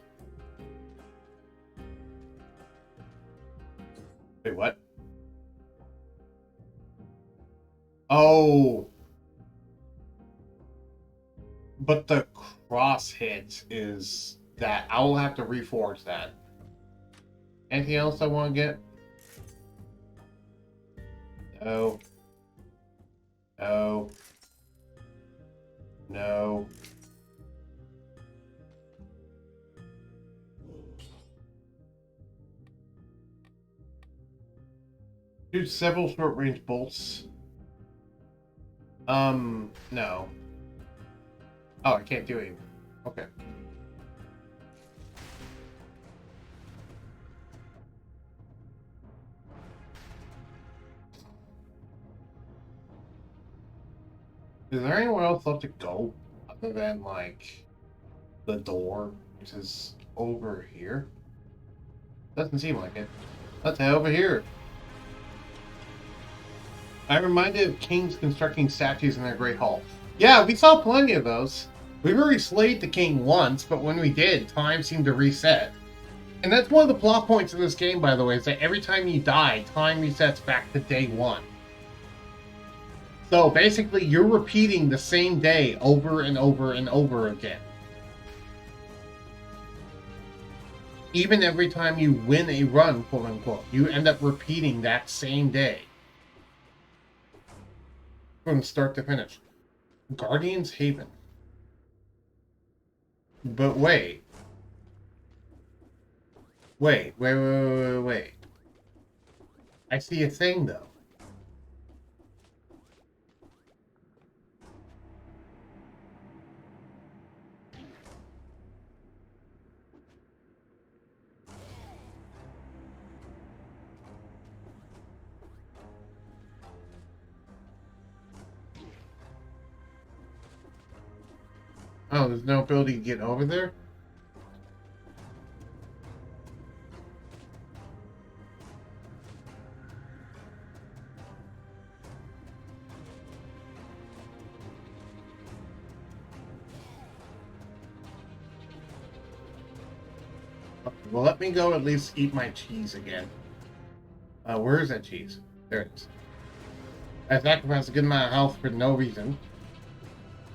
Wait, what? Oh. But the cross hit is that. I will have to reforge that. Anything else I want to get? No. No. No. Shoot several short-range bolts. No. Oh, I can't do it. Okay. Is there anywhere else left to go other than, like, the door, which is over here? Doesn't seem like it. Let's head over here. I'm reminded of kings constructing statues in their Great Hall. Yeah, we saw plenty of those. We've already slayed the king once, but when we did, time seemed to reset. And that's one of the plot points in this game, by the way, is that every time you die, time resets back to day one. So basically, you're repeating the same day over and over and over again. Even every time you win a run, quote unquote, you end up repeating that same day. From start to finish. Guardian's Haven. But wait. Wait. I see a thing, though. Oh, there's no ability to get over there? Well, let me go at least eat my cheese again. Where is that cheese? There it is. I sacrificed a good amount of health for no reason.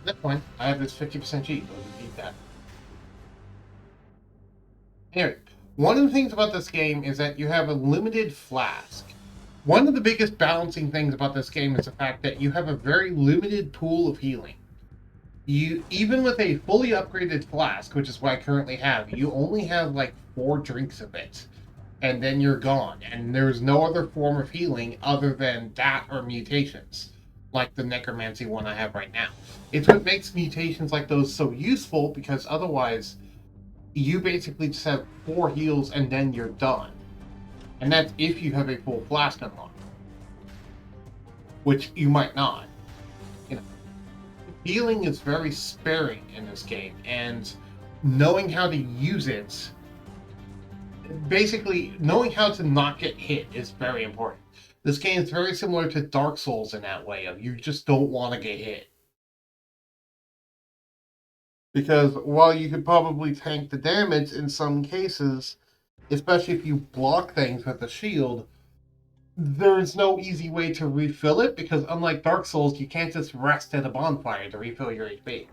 At that point, I have this 50% cheese. I'll just eat that. Anyway, one of the things about this game is that you have a limited flask. One of the biggest balancing things about this game is the fact that you have a very limited pool of healing. You, even with a fully upgraded flask, which is what I currently have, you only have like 4 drinks of it. And then you're gone. And there's no other form of healing other than that or mutations. Like the necromancy one I have right now. It's what makes mutations like those so useful, because otherwise you basically just have 4 heals and then you're done. And that's if you have a full flask unlocked. Which you might not. You know, healing is very sparing in this game, and knowing how to use it, basically knowing how to not get hit, is very important. This game is very similar to Dark Souls in that way, of you just don't want to get hit. Because while you could probably tank the damage in some cases, especially if you block things with a shield, there's no easy way to refill it, because unlike Dark Souls, you can't just rest at a bonfire to refill your HP.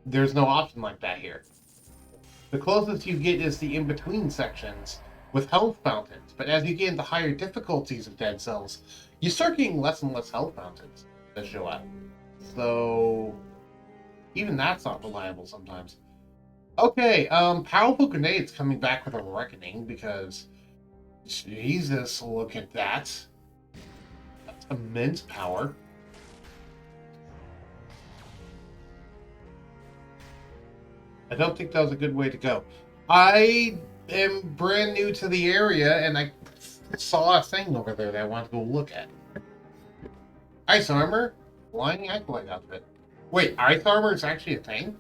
There's no option like that here. The closest you get is the in-between sections with health fountains, but as you get into higher difficulties of Dead Cells, you start getting less and less health fountains that show up. So even that's not reliable sometimes. Okay, Powerful Grenade's coming back with a reckoning, because Jesus, look at that. That's immense power. I don't think that was a good way to go. I am brand new to the area, and I saw a thing over there that I wanted to go look at. Ice armor, flying acolyte outfit. Wait, ice armor is actually a thing?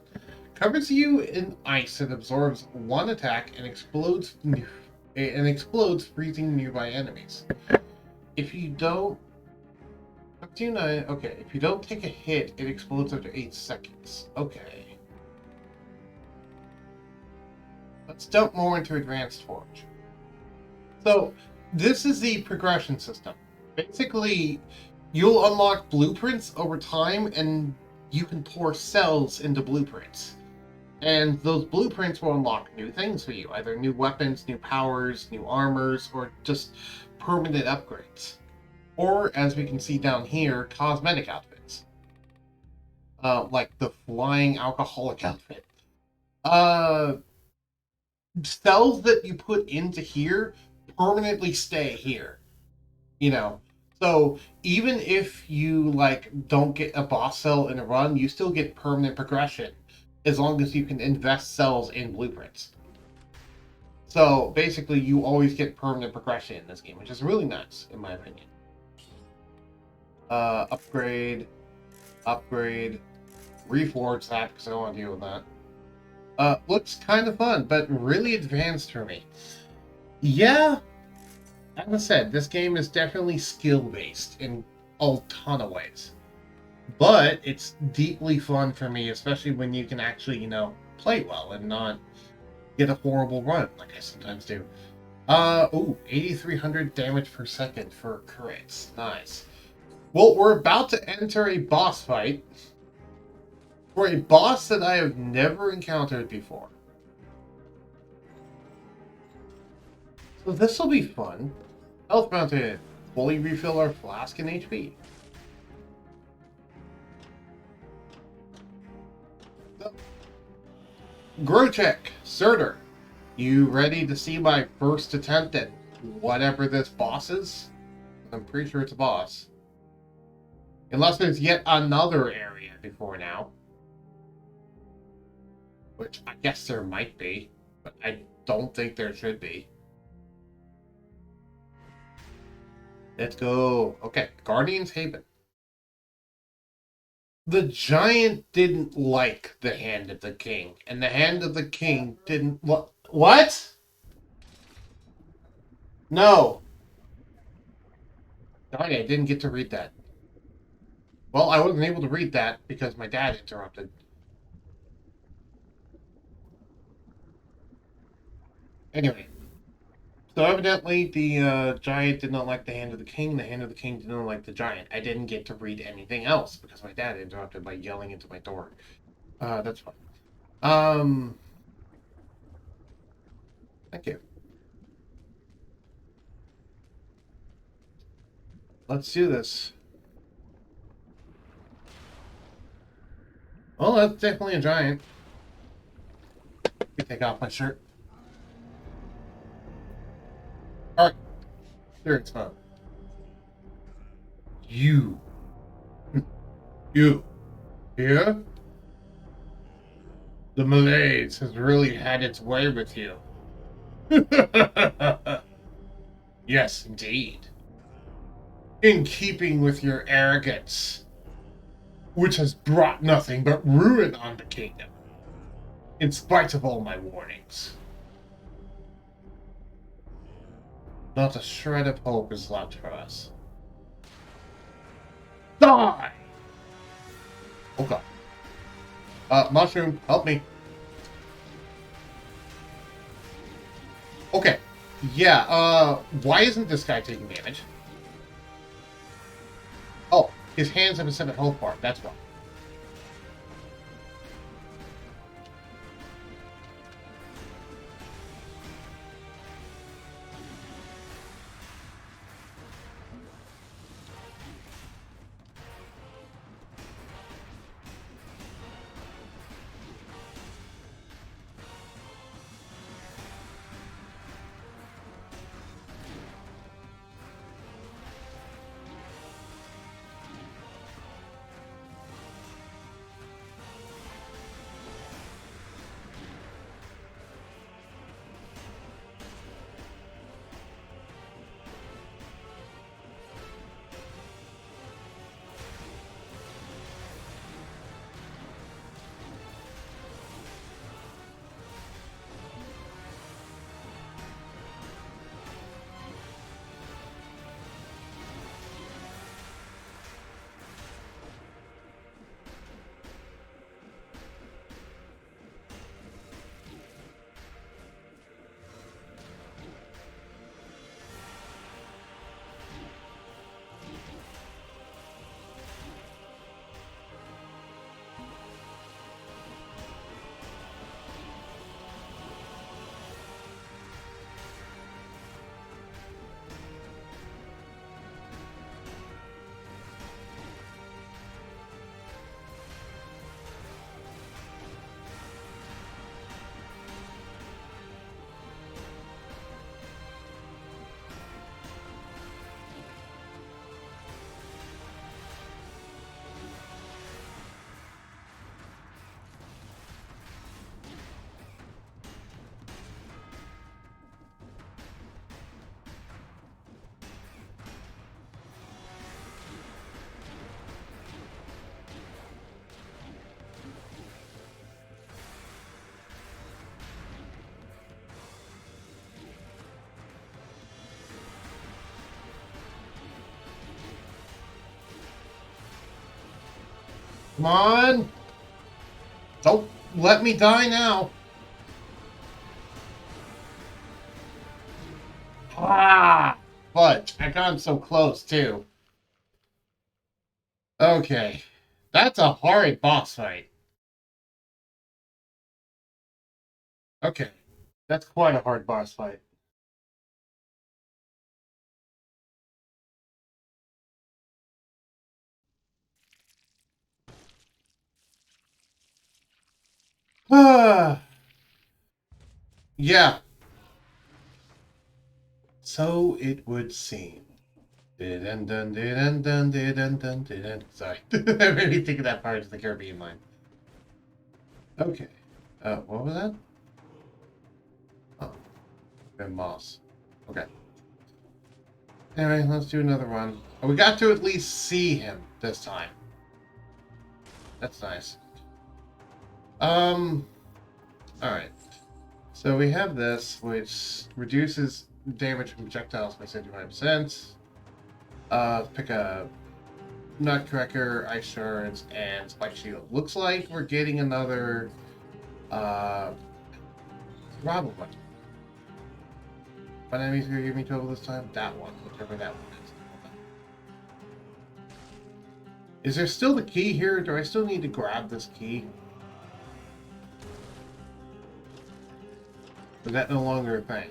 Covers you in ice and absorbs 1 attack and explodes freezing nearby enemies. If you don't okay, if you don't take a hit, it explodes after 8 seconds. Okay. Let's dump more into Advanced Forge. So, this is the progression system. Basically, you'll unlock blueprints over time, and you can pour cells into blueprints. And those blueprints will unlock new things for you, either new weapons, new powers, new armors, or just permanent upgrades. Or, as we can see down here, cosmetic outfits. Like the flying alcoholic outfit. Cells that you put into here permanently stay here. You know, so even if you don't get a boss cell in a run, you still get permanent progression as long as you can invest cells in blueprints. So basically, you always get permanent progression in this game, which is really nice, in my opinion. Upgrade, reforge that because I don't want to deal with that. Looks kind of fun, but really advanced for me. Yeah, as I said, this game is definitely skill-based in a ton of ways. But it's deeply fun for me, especially when you can actually, play well and not get a horrible run like I sometimes do. 8,300 damage per second for crits. Nice. Well, we're about to enter a boss fight for a boss that I have never encountered before. So this will be fun. Health mounted. Fully refill our flask and HP. So, Grotech, Surtur, you ready to see my first attempt at whatever this boss is? I'm pretty sure it's a boss. Unless there's yet another area before now. Which I guess there might be, but I don't think there should be. Let's go. Okay, Guardian's Haven. The giant didn't like the Hand of the King, and the Hand of the King didn't... What? No. Darn it, I didn't get to read that. Well, I wasn't able to read that because my dad interrupted. Anyway, so evidently the giant did not like the Hand of the King. The Hand of the King did not like the giant. I didn't get to read anything else because my dad interrupted by yelling into my door. That's fine. Thank you. Let's do this. Well, that's definitely a giant. Let me take off my shirt. Alright. There it's fun. You. You. Here? The malaise has really had its way with you. Yes, indeed. In keeping with your arrogance, which has brought nothing but ruin on the kingdom, in spite of all my warnings. Not a shred of hope is left for us. Die! Oh god. Mushroom, help me. Okay. Yeah, why isn't this guy taking damage? Oh, his hands have a 7 health bar, that's why. Come on! Don't let me die now! Ah! But I got so close, too. Okay. That's a horrid boss fight. Okay. That's quite a hard boss fight. Ah! Yeah. So it would seem. Sorry. That made me think of that part of the Caribbean line. Okay. What was that? Oh, Ben Moss. Okay. Anyway, let's do another run. Oh, we got to at least see him this time. That's nice. Alright. So we have this, which reduces damage from projectiles by 75%. Pick a Nutcracker, Ice Shards, and Spike Shield. Looks like we're getting another Robble one. What enemy's gonna give me trouble this time? That one, whichever that one is. Is there still the key here? Do I still need to grab this key? Is that no longer a thing?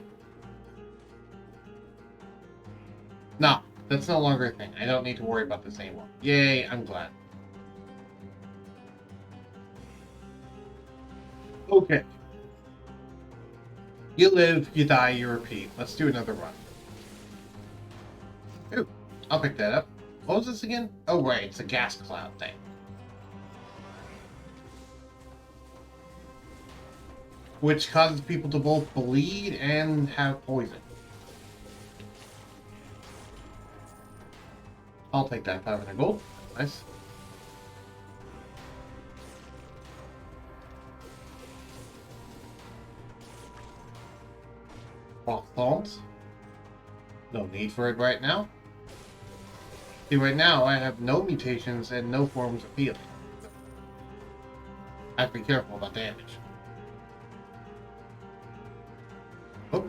No, that's no longer a thing. I don't need to worry about this anymore. Yay, I'm glad. Okay. You live, you die, you repeat. Let's do another run. Ooh, I'll pick that up. What was this again? Oh, right, it's a gas cloud thing. Which causes people to both bleed and have poison. I'll take that 500 gold. Nice. Thorns. No need for it right now. See, right now I have no mutations and no forms of healing. I have to be careful about damage. Oh.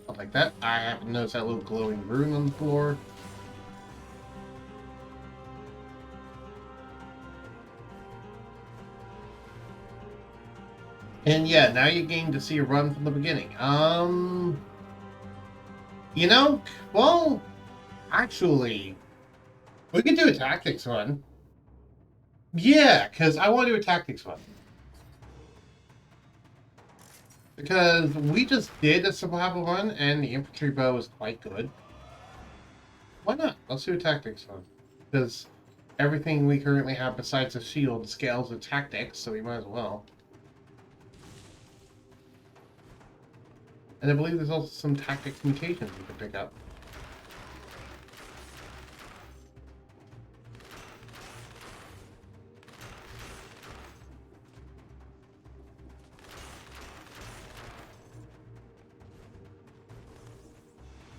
I'll take that. I happen to notice that little glowing rune on the floor. And yeah, now you gain to see a run from the beginning. You know, well, actually, we could do a tactics run. Yeah, because I want to do a tactics run. Because we just did a survival run, and the infantry bow is quite good. Why not? Let's do a tactics run. Because everything we currently have besides the shield scales with tactics, so we might as well. And I believe there's also some tactics mutations we can pick up.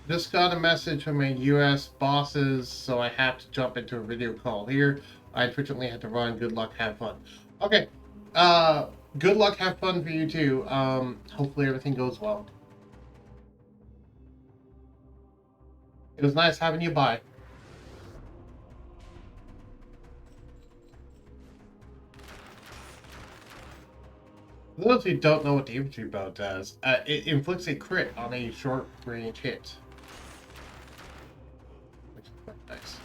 Just got a message from my US bosses, so I have to jump into a video call here. I unfortunately had to run. Good luck, have fun. Okay. Good luck, have fun for you too. Hopefully everything goes well. It was nice having you by. For those who don't know what the infantry bow does, it inflicts a crit on a short range hit. Which is quite nice.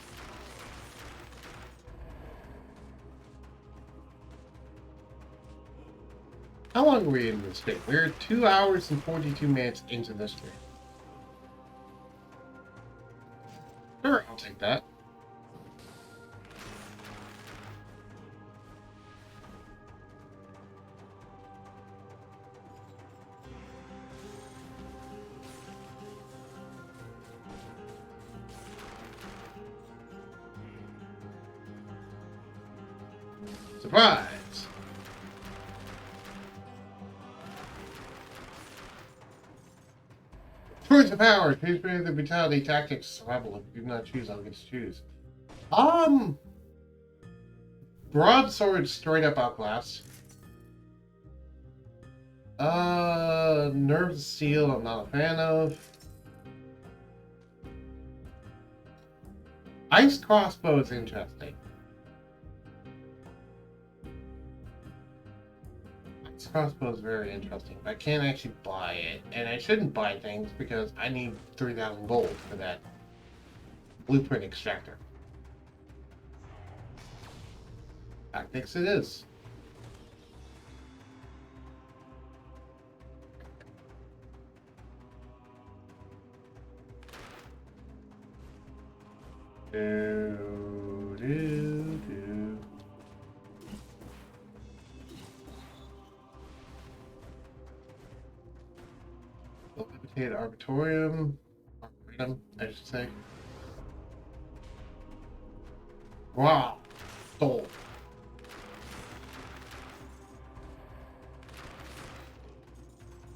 How long are we in this stream? We're 2 hours and 42 minutes into this stream. Sure, I'll take that. Surprise! Choice of powers. Please bring the brutality, tactics, survival. If you do not choose, I'll get to choose. Um, Broadsword straight up outclass. Nerve Steel, I'm not a fan of. Ice Crossbow is interesting. Ice Crossbow is very interesting. I can't actually buy it, and I shouldn't buy things because I need 3,000 gold for that blueprint extractor. Tactics it is. Do, do, do. Limited Arbitorium. Arboretum, I should say. Wow. Soul.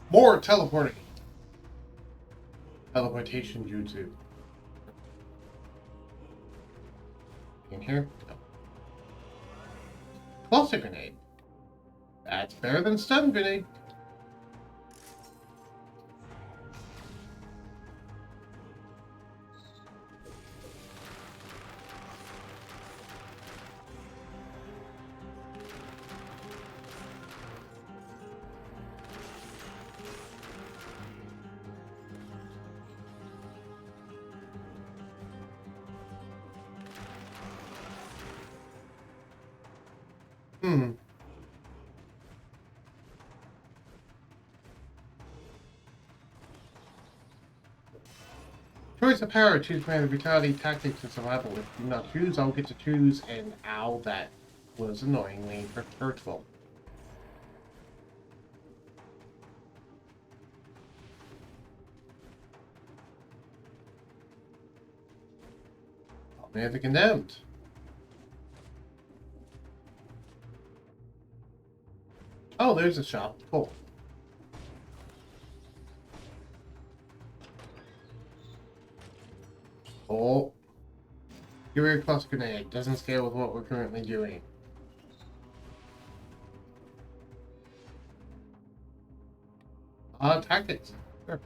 More teleporting. Teleportation jutsu. In here? No. Cluster grenade. That's better than stun grenade. Hmm. Choice of power. Choose command brutality, tactics, and survival. If you do not choose, I'll get to choose, and ow, that was annoyingly hurtful. Army of the Condemned. Oh, there's a shop. Cool. Oh. Your plus grenade doesn't scale with what we're currently doing. Tactics. Sure.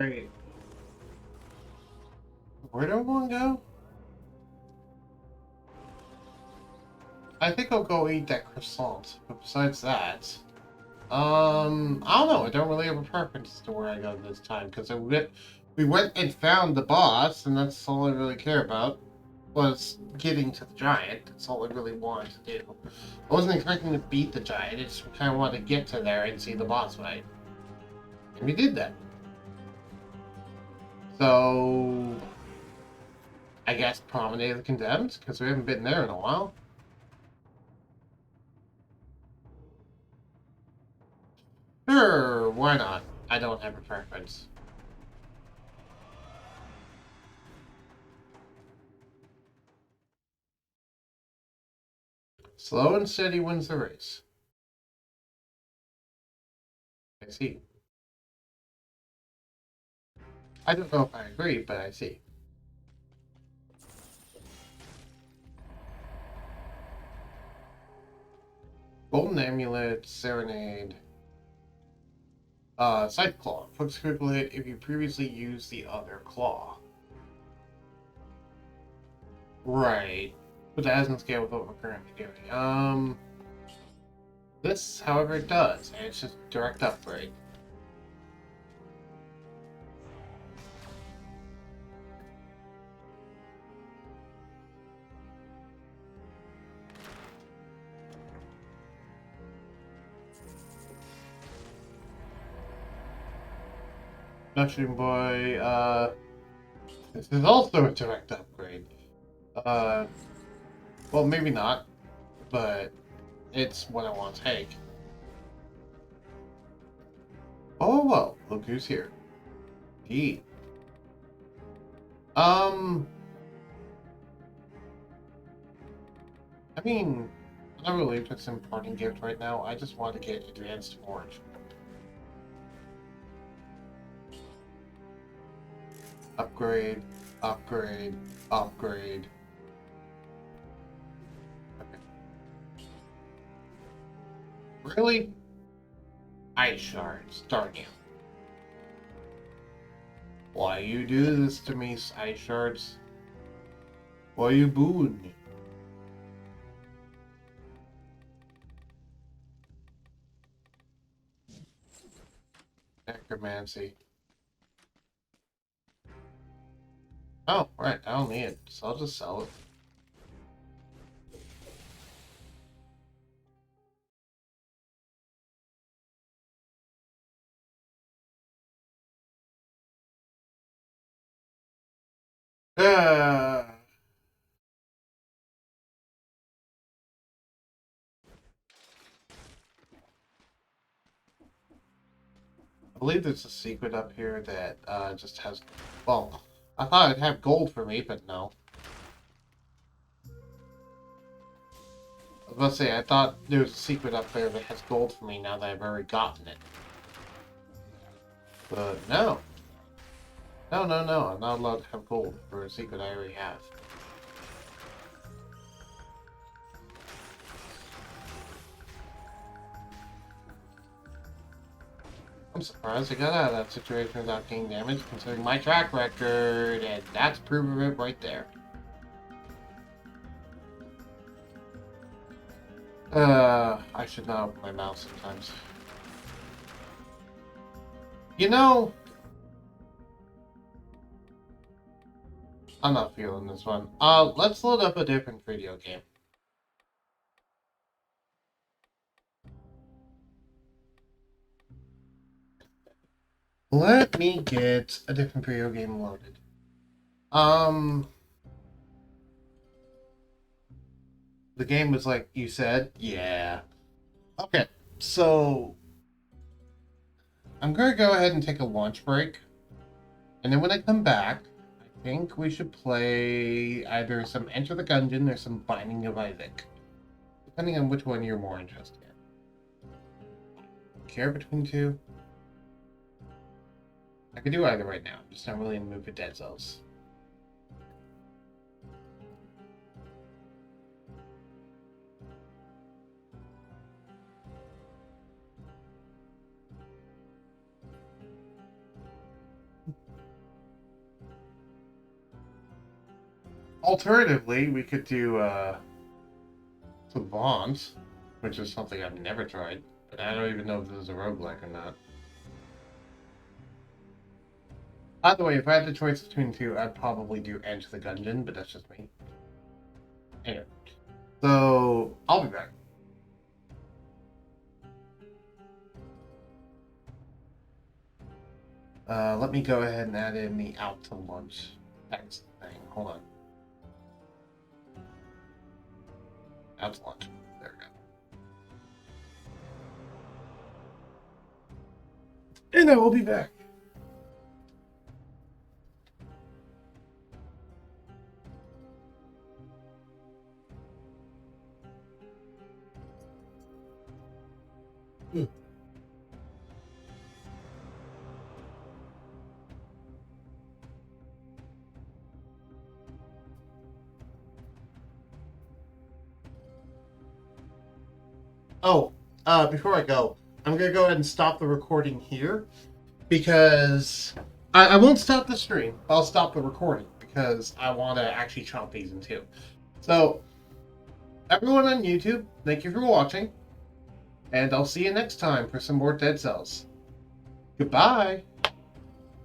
Alright. Where do I want to go? I think I'll go eat that croissant. But besides that, I don't know. I don't really have a preference as to where I go this time because we went and found the boss, and that's all I really care about. Was getting to the giant. That's all I really wanted to do. I wasn't expecting to beat the giant. I just kind of wanted to get to there and see the boss fight, and we did that. So, I guess Promenade of the Condemned because we haven't been there in a while. Sure, why not? I don't have a preference. Slow and steady wins the race. I see. I don't know if I agree, but I see. Golden Amulet, Serenade. Scythe Claw. Focus critical hit if you previously used the other claw. Right. But that doesn't scale with what we're currently doing. This, however, it does, and it's just direct upgrade. Mushroom Boy, this is also a direct upgrade. Well, maybe not. but it's what I want to take. Oh well, look who's here. Gee. I mean, I'm not really interested in parting gift right now. I just want to get advanced orange. Upgrade, upgrade, upgrade. Okay. Really? Ice shards, darn you. Why you do this to me, ice shards? Why you booing me? Necromancy. Oh, right, I don't need it, so I'll just sell it. I believe there's a secret up here that just has... Well, I thought it'd have gold for me, but no. I was about to say, I thought there was a secret up there that has gold for me now that I've already gotten it. But no. No, no, no. I'm not allowed to have gold for a secret I already have. I'm surprised I got out of that situation without getting damage, considering my track record, and that's proof of it right there. I should not open my mouth sometimes. You know, I'm not feeling this one. Let's load up a different video game. Let me get a different video game loaded. The game was like you said? Yeah. Okay, so I'm gonna go ahead and take a lunch break. And then when I come back, I think we should play either some Enter the Gungeon or some Binding of Isaac. Depending on which one you're more interested in. Care between two? I could do either right now. I'm just not really in the mood for Dead Cells. Alternatively, we could do Savant, which is something I've never tried. But I don't even know if this is a roguelike or not. By the way, if I had the choice between two, I'd probably do Enter the Gungeon, but that's just me. Anyway, so I'll be back. Let me go ahead and add in the out to lunch text thing. Hold on. Out to lunch. There we go. And I will be back. Oh, before I go, I'm going to go ahead and stop the recording here because I won't stop the stream. I'll stop the recording because I want to actually chop these in two. So, everyone on YouTube, thank you for watching, and I'll see you next time for some more Dead Cells. Goodbye!